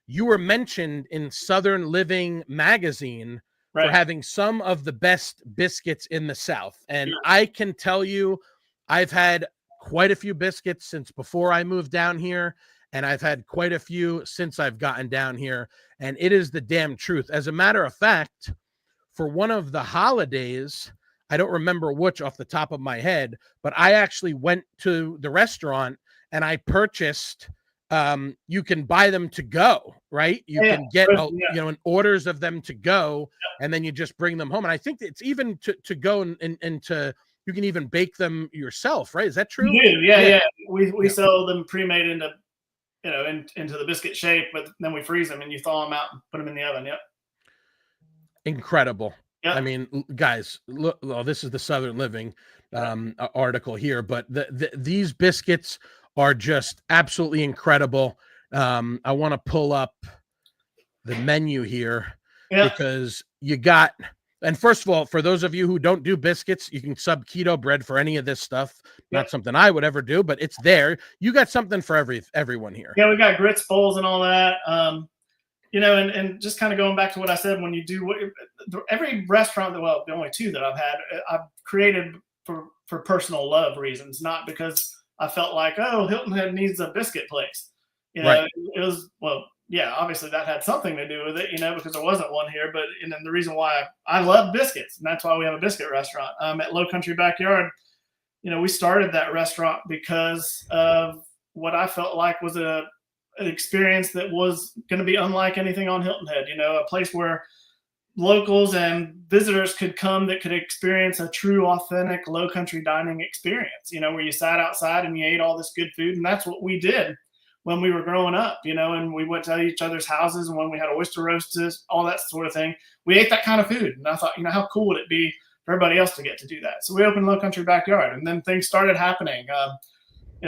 S1: you were mentioned in Southern Living magazine for having some of the best biscuits in the South. And I can tell you, I've had quite a few biscuits since before I moved down here, and I've had quite a few since I've gotten down here, and it is the damn truth. As a matter of fact, for one of the holidays, I don't remember which off the top of my head, but I actually went to the restaurant and I purchased, you can buy them to go, right? You can get, orders of them to go, and then you just bring them home. And I think it's even to go and to, you can even bake them yourself, right? Is that true?
S2: We do, yeah. We sell them pre-made into, into the biscuit shape, but then we freeze them and you thaw them out and put them in the oven. Yep.
S1: Incredible. Yep. I mean, guys, look, well, this is the Southern Living article here, but these biscuits are just absolutely incredible. I want to pull up the menu here because you got, and first of all, for those of you who don't do biscuits, you can sub keto bread for any of this stuff. Not something I would ever do, but it's there. You got something for everyone here.
S2: Yeah, we got grits bowls and all that. And just kind of going back to what I said, when you do every restaurant the only two that I've had, I've created for personal love reasons, not because I felt like, oh, Hilton Head needs a biscuit place. It was, obviously that had something to do with it, because there wasn't one here. But and then the reason why I love biscuits, and that's why we have a biscuit restaurant at Low Country Backyard. We started that restaurant because of what I felt like was an experience that was going to be unlike anything on Hilton Head. A place where locals and visitors could come that could experience a true, authentic Low Country dining experience. Where you sat outside and you ate all this good food, and that's what we did when we were growing up, and we went to each other's houses, and when we had oyster roasts, all that sort of thing, we ate that kind of food. And I thought, how cool would it be for everybody else to get to do that? So we opened Low Country Backyard, and then things started happening.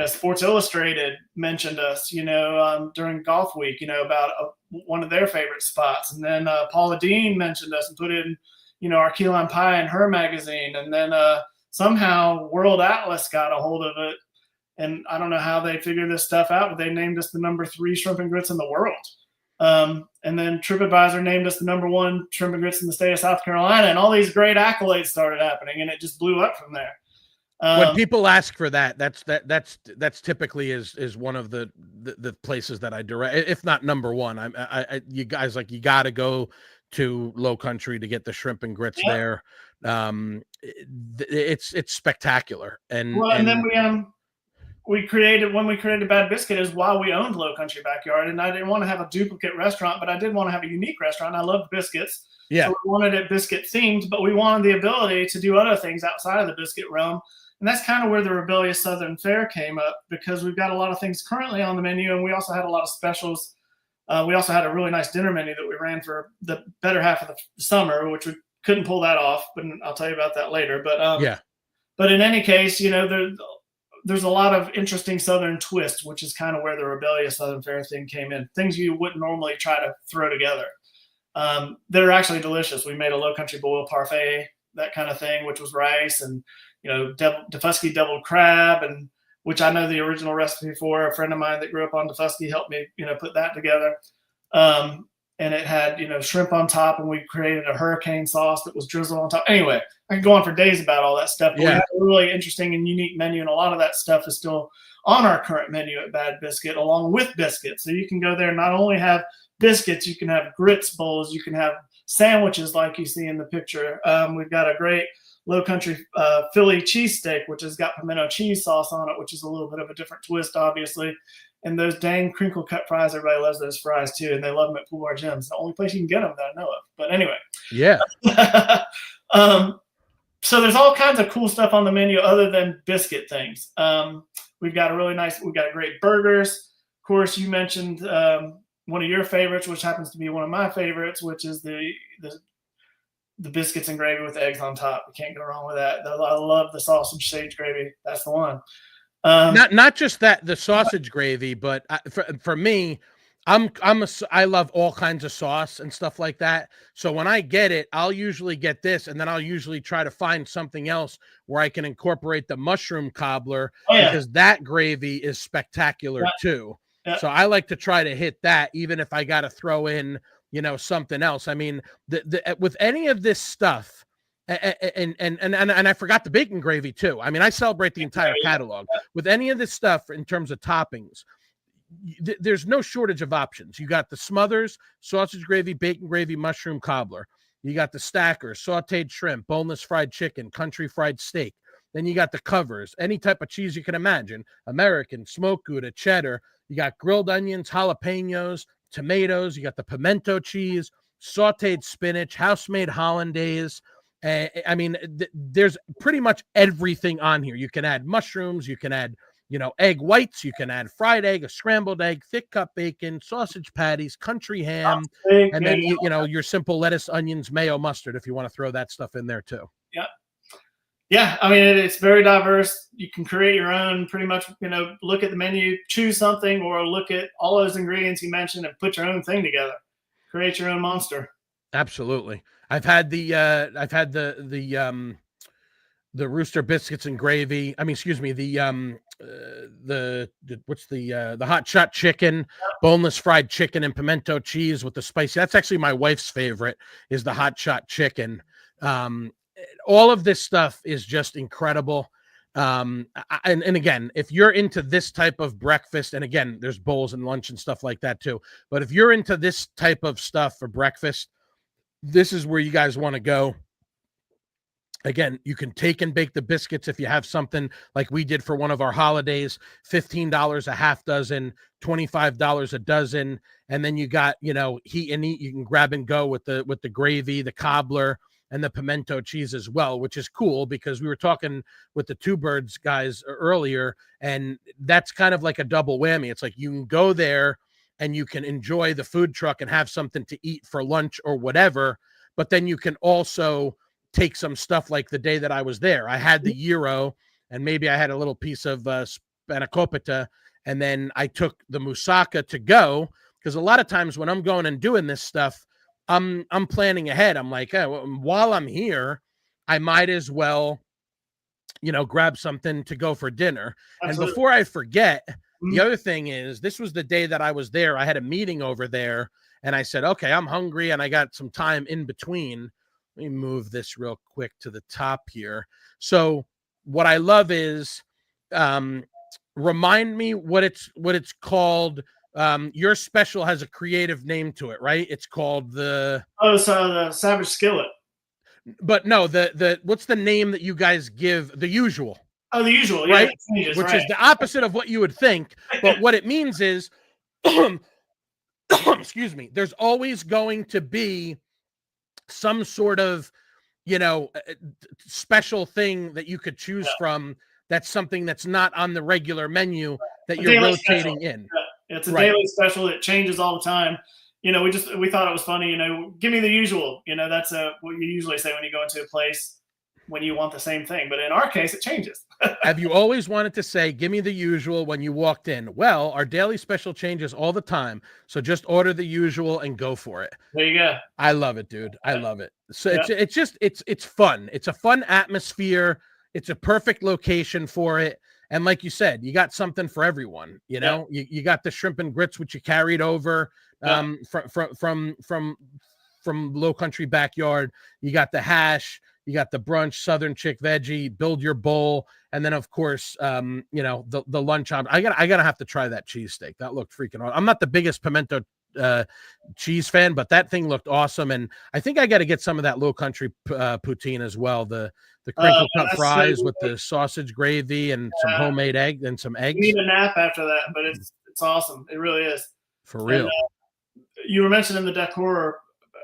S2: Sports Illustrated mentioned us, during Golf Week, about one of their favorite spots. And then Paula Dean mentioned us and put in, our key lime pie in her magazine. And then somehow World Atlas got a hold of it. And I don't know how they figured this stuff out, but they named us the number 3 shrimp and grits in the world. And then TripAdvisor named us the number 1 shrimp and grits in the state of South Carolina. And all these great accolades started happening, and it just blew up from there.
S1: When people ask for that's typically is one of the places that I direct, if not number 1. You guys, like, you got to go to Low Country to get the shrimp and grits there. It's spectacular. And
S2: then we created Bad Biscuit is why we owned Low Country Backyard, and I didn't want to have a duplicate restaurant, but I did want to have a unique restaurant. I love biscuits.
S1: Yeah.
S2: So we wanted it biscuit themed, but we wanted the ability to do other things outside of the biscuit realm. And that's kind of where the Rebellious Southern Fare came up, because we've got a lot of things currently on the menu, and we also had a lot of specials. We also had a really nice dinner menu that we ran for the better half of the summer, which we couldn't pull that off, but I'll tell you about that later. But in any case, there's a lot of interesting Southern twists, which is kind of where the Rebellious Southern Fare thing came in. Things you wouldn't normally try to throw together. They're actually delicious. We made a Low Country boil parfait, that kind of thing, which was rice and, Defusky deviled crab, and which I know the original recipe for. A friend of mine that grew up on Defusky helped me, put that together. And it had, shrimp on top, and we created a hurricane sauce that was drizzled on top. Anyway, I could go on for days about all that stuff. But we had a really interesting and unique menu, and a lot of that stuff is still on our current menu at Bad Biscuit, along with biscuits. So you can go there and not only have biscuits, you can have grits bowls, you can have sandwiches like you see in the picture. We've got a great Low Country Philly cheesesteak, which has got pimento cheese sauce on it, which is a little bit of a different twist, obviously. And those dang crinkle cut fries, everybody loves those fries too, and they love them at Pool Bar Gyms. The only place you can get them that I know of. But anyway.
S1: Yeah.
S2: So there's all kinds of cool stuff on the menu other than biscuit things. We've got great burgers. Of course, you mentioned one of your favorites, which happens to be one of my favorites, which is the biscuits and gravy with eggs on top. You can't go wrong with that. I love the sausage sage gravy. That's the one.
S1: Not just that, the sausage gravy, but for me, I love all kinds of sauce and stuff like that. So when I get it, I'll usually get this, and then I'll usually try to find something else where I can incorporate the mushroom cobbler, because that gravy is spectacular too. Yeah. So I like to try to hit that, even if I got to throw in, something else. I mean, with any of this stuff, and I forgot the bacon gravy too. I mean, I celebrate the entire catalog. With any of this stuff in terms of toppings, there's no shortage of options. You got the Smothers, sausage gravy, bacon gravy, mushroom cobbler. You got the Stackers, sauteed shrimp, boneless fried chicken, country fried steak. Then you got the covers, any type of cheese you can imagine. American, smoked Gouda, cheddar. You got grilled onions, jalapenos, tomatoes. You got the pimento cheese, sauteed spinach, house-made hollandaise. I mean, there's pretty much everything on here. You can add mushrooms. You can add, egg whites. You can add fried egg, a scrambled egg, thick cut bacon, sausage patties, country ham, and then, your simple lettuce, onions, mayo, mustard, if you want to throw that stuff in there too.
S2: Yeah. Yeah. I mean, it's very diverse. You can create your own, pretty much, look at the menu, choose something, or look at all those ingredients you mentioned and put your own thing together. Create your own monster.
S1: Absolutely. I've had the rooster biscuits and gravy. I mean, excuse me, the hot shot chicken, boneless fried chicken and pimento cheese with the spicy. That's actually my wife's favorite, is the hot shot chicken. All of this stuff is just incredible. And again, if you're into this type of breakfast, and again, there's bowls and lunch and stuff like that too, but if you're into this type of stuff for breakfast, this is where you guys want to go. Again, you can take and bake the biscuits if you have something like we did for one of our holidays, $15 a half dozen, $25 a dozen. And then you got, heat and eat. You can grab and go with the gravy, the cobbler, and the pimento cheese as well, which is cool because we were talking with the Two Birds guys earlier, and that's kind of like a double whammy. It's like you can go there and you can enjoy the food truck and have something to eat for lunch or whatever, but then you can also take some stuff like the day that I was there. I had the gyro, and maybe I had a little piece of spanakopita, and then I took the moussaka to go, because a lot of times when I'm going and doing this stuff, I'm planning ahead. I'm like, while I'm here, I might as well, grab something to go for dinner. Absolutely. And before I forget, the other thing is, this was the day that I was there. I had a meeting over there, and I said, okay, I'm hungry and I got some time in between. Let me move this real quick to the top here. So what I love is, remind me what it's called. Your special has a creative name to it, right? It's called the
S2: Savage Skillet.
S1: But no, the what's the name that you guys give? The Usual.
S2: Oh, the Usual,
S1: right?
S2: Yeah, changes,
S1: which is the opposite of what you would think. But what it means is, excuse me, there's always going to be some sort of, special thing that you could choose from. That's something that's not on the regular menu that you're rotating
S2: special.
S1: in.
S2: Yeah. It's a daily special. It changes all the time. We thought it was funny, give me the usual. That's what you usually say when you go into a place when you want the same thing. But in our case, it changes.
S1: Have you always wanted to say, give me the usual when you walked in? Well, our daily special changes all the time. So just order the usual and go for it.
S2: There you go.
S1: I love it, dude. I love it. So it's fun. It's a fun atmosphere. It's a perfect location for it. And like you said, you got something for everyone. You got the shrimp and grits, which you carried over from Low Country Backyard. You got the hash. You got the brunch, Southern Chick Veggie, build your bowl, and then of course, the lunch. I gotta have to try that cheesesteak. That looked freaking awesome. I'm not the biggest pimento cheese fan, but that thing looked awesome. And I think I got to get some of that Low Country poutine as well. The crinkle cut fries with the sausage gravy and some homemade egg and some eggs.
S2: You need a nap after that, but it's awesome. It really is.
S1: For real.
S2: And, you were mentioning the decor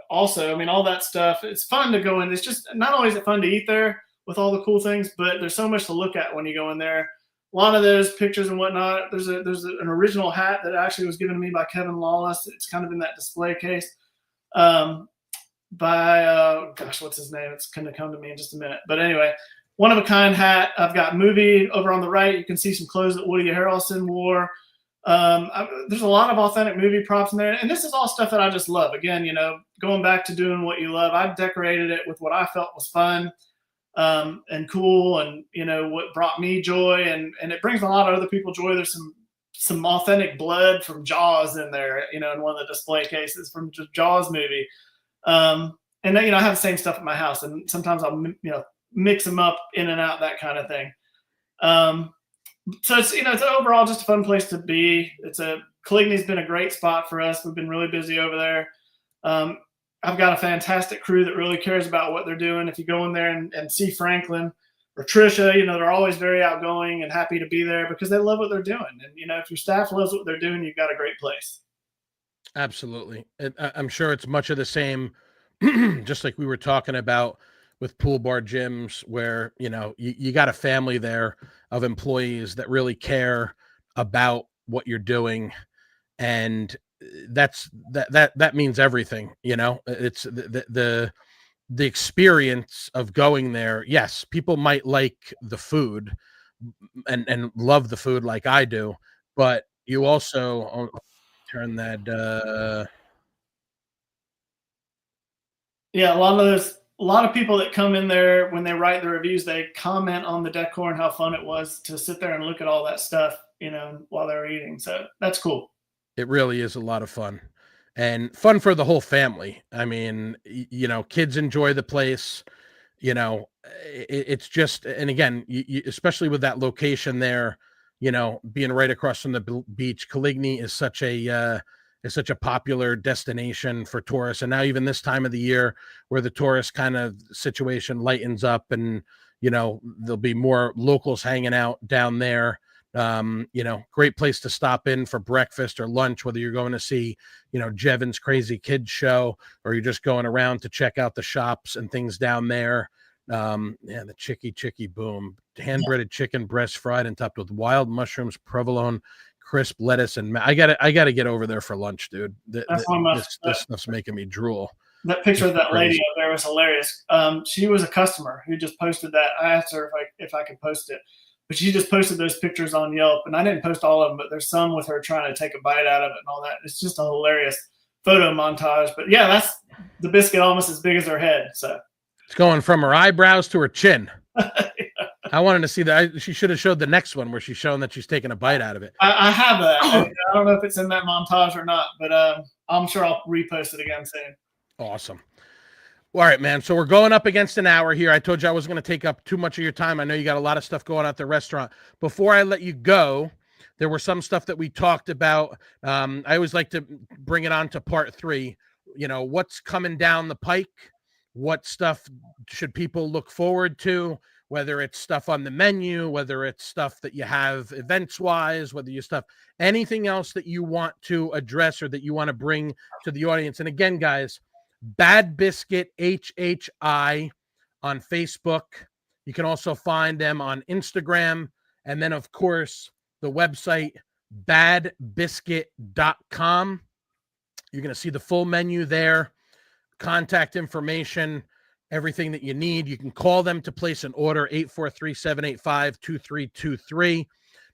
S2: also. I mean, all that stuff, it's fun to go in. It's just not always fun to eat there with all the cool things, but there's so much to look at when you go in there. A lot of those pictures and whatnot. There's an original hat that actually was given to me by Kevin Lawless. It's kind of in that display case by gosh, what's his name? It's going to come to me in just a minute. But anyway, one of a kind hat. I've got movie over on the right. You can see some clothes that Woody Harrelson wore. There's a lot of authentic movie props in there, and this is all stuff that I just love. Again, going back to doing what you love, I decorated it with what I felt was fun and cool, and what brought me joy, and it brings a lot of other people joy. There's some authentic blood from Jaws in there, in one of the display cases from the Jaws movie. And then, I have the same stuff at my house, and sometimes I'll mix them up in and out, that kind of thing. So it's it's overall just a fun place to be. Caligni's been a great spot for us. We've been really busy over there. I've got a fantastic crew that really cares about what they're doing. If you go in there and see Franklin or Trisha, they're always very outgoing and happy to be there because they love what they're doing. And if your staff loves what they're doing, you've got a great place.
S1: Absolutely. I'm sure it's much of the same, just like we were talking about with pool bar gyms, where you got a family there of employees that really care about what you're doing, and that means everything. It's the experience of going there. Yes, people might like the food and love the food like I do, but you also turn that.
S2: Yeah, a lot of people that come in there, when they write the reviews, they comment on the decor and how fun it was to sit there and look at all that stuff, while they're eating. So that's cool.
S1: It really is a lot of fun, and fun for the whole family. I mean, kids enjoy the place. It's just, and again, especially with that location there, being right across from the beach, Caligni is such a popular destination for tourists. And now even this time of the year where the tourist kind of situation lightens up, and, there'll be more locals hanging out down there. Great place to stop in for breakfast or lunch, whether you're going to see, Jevon's Crazy Kids show, or you're just going around to check out the shops and things down there. The Chicky Boom, hand-breaded chicken, breast fried and topped with wild mushrooms, provolone, crisp lettuce, and I gotta get over there for lunch, dude. This stuff's making me drool.
S2: That picture of that lady up there was hilarious. She was a customer who just posted that. I asked her if I could post it, but she just posted those pictures on Yelp, and I didn't post all of them, but there's some with her trying to take a bite out of it and all that. It's just a hilarious photo montage. But yeah, that's the biscuit almost as big as her head. So
S1: it's going from her eyebrows to her chin. Yeah. I wanted to see that. She should have showed the next one where she's showing that she's taking a bite out of it.
S2: I have that. I don't know if it's in that montage or not, but I'm sure I'll repost it again soon.
S1: Awesome. All right, man. So we're going up against an hour here. I told you I wasn't going to take up too much of your time. I know you got a lot of stuff going on at the restaurant. Before I let you go, there were some stuff that we talked about. I always like to bring it on to part 3. What's coming down the pike? What stuff should people look forward to? Whether it's stuff on the menu, whether it's stuff that you have events-wise, whether you stuff anything else that you want to address or that you want to bring to the audience. And again, guys, Bad Biscuit HHI on Facebook. You can also find them on Instagram. And then, of course, the website, badbiscuit.com. You're going to see the full menu there, contact information, everything that you need. You can call them to place an order, 843-785-2323.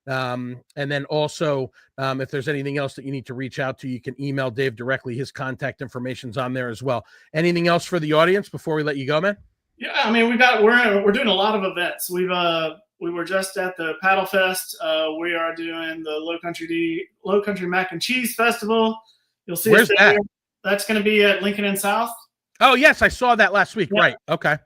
S1: And then also, if there's anything else that you need to reach out to, you can email Dave directly. His contact information's on there as well. Anything else for the audience before we let you go, man?
S2: Yeah, I mean, we're doing a lot of events. We were just at the Paddle Fest. We are doing the Low Country Mac and Cheese Festival. You'll see.
S1: Where's that?
S2: That's going to be at Lincoln and South.
S1: Oh, yes, I saw that last week. Yeah. Right. Okay.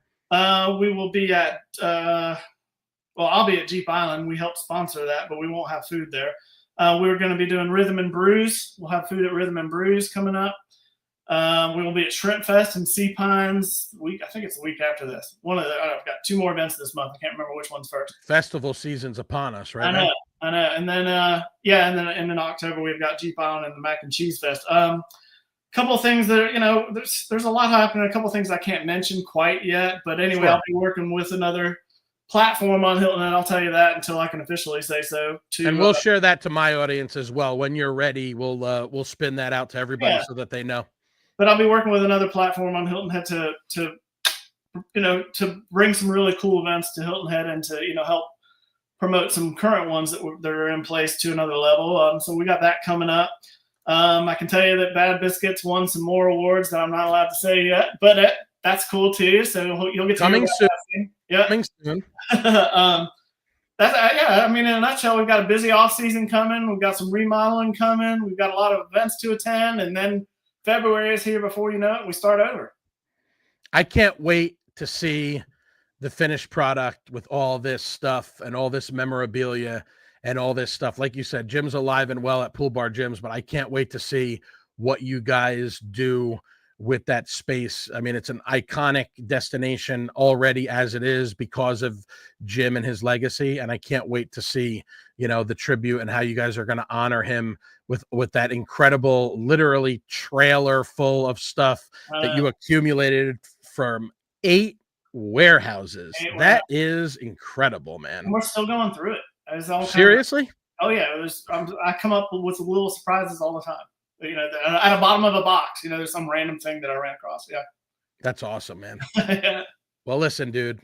S2: We will be at, I'll be at Jeep Island. We help sponsor that, but we won't have food there. We're going to be doing Rhythm and Brews. We'll have food at Rhythm and Brews coming up. We will be at Shrimp Fest in Sea Pines week. I think it's the week after this. I've got 2 more events this month. I can't remember which one's first.
S1: Festival season's upon us, right?
S2: I know. And then and then in October we've got Jeep Island and the Mac and Cheese Fest. Couple of things that there's a lot happening. A couple of things I can't mention quite yet, but anyway, sure. I'll be working with another platform on Hilton, and I'll tell you that until I can officially say so.
S1: And we'll share that to my audience as well. When you're ready, we'll spin that out to everybody so that they know.
S2: But I'll be working with another platform on Hilton Head to bring some really cool events to Hilton Head and to help promote some current ones that are in place to another level. So we got that coming up. I can tell you that Bad Biscuits won some more awards that I'm not allowed to say yet, but that's cool too. So you'll get to
S1: coming soon.
S2: Yeah,
S1: coming soon.
S2: I mean, in a nutshell, we've got a busy off season coming. We've got some remodeling coming. We've got a lot of events to attend, and then February is here before you know it. We start over.
S1: I can't wait to see the finished product with all this stuff and all this memorabilia and all this stuff. Like you said, Jim's alive and well at Pool Bar Gyms, but I can't wait to see what you guys do with that space. I mean, it's an iconic destination already as it is because of Jim and his legacy. And I can't wait to see, the tribute and how you guys are going to honor him with that incredible, literally trailer full of stuff that you accumulated from 8 warehouses. That is incredible, man.
S2: And we're still going through it.
S1: Seriously?
S2: Oh yeah. I come up with little surprises all the time. At the bottom of a box, there's some random thing that I ran across. Yeah.
S1: That's awesome, man. Yeah. Well, listen, dude,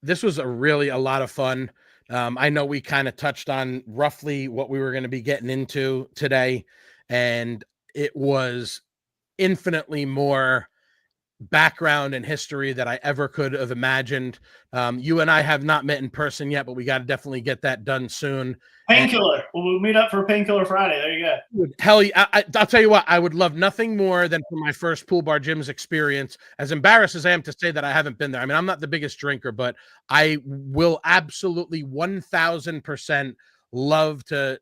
S1: this was a lot of fun. I know we kind of touched on roughly what we were going to be getting into today, and it was infinitely more background and history that I ever could have imagined. You and I have not met in person yet, but we got to definitely get that done soon.
S2: Painkiller. We'll meet up for Painkiller Friday. There you go.
S1: Hell yeah. I'll tell you what, I would love nothing more than for my first Pool Bar Gyms experience, as embarrassed as I am to say that I haven't been there. I mean, I'm not the biggest drinker, but I will absolutely 1000% love to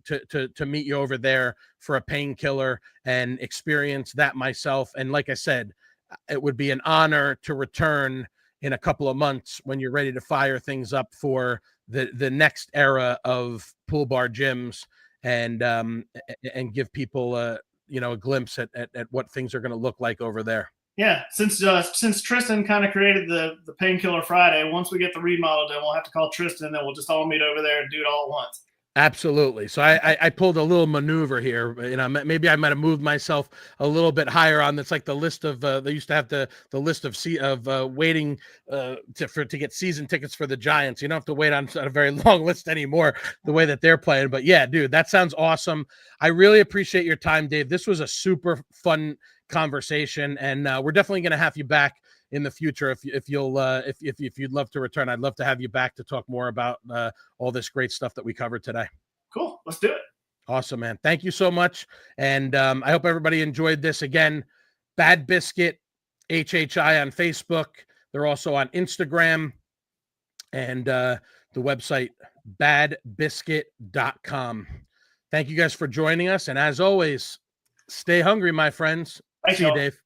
S1: meet you over there for a Painkiller and experience that myself. And like I said, it would be an honor to return in a couple of months when you're ready to fire things up for the next era of Pool Bar Gyms and give people a glimpse at what things are going to look like over there.
S2: Yeah, since Tristan kind of created the Painkiller Friday, once we get the remodel done, we'll have to call Tristan, and then we'll just all meet over there and do it all at once.
S1: Absolutely. So I pulled a little maneuver here. Maybe I might have moved myself a little bit higher on this, like the list of they used to have the list of waiting to get season tickets for the Giants. You don't have to wait on a very long list anymore the way that they're playing. But yeah, dude, that sounds awesome. I really appreciate your time, Dave. This was a super fun conversation, and we're definitely going to have you back in the future if you'd love to return. I'd love to have you back to talk more about all this great stuff that we covered today.
S2: Cool. Let's do it.
S1: Awesome, man. Thank you so much. And I hope everybody enjoyed this. Again, Bad Biscuit HHI on Facebook. They're also on Instagram and the website badbiscuit.com. Thank you guys for joining us. And as always, stay hungry, my friends.
S2: Thanks,
S1: See you, Dave.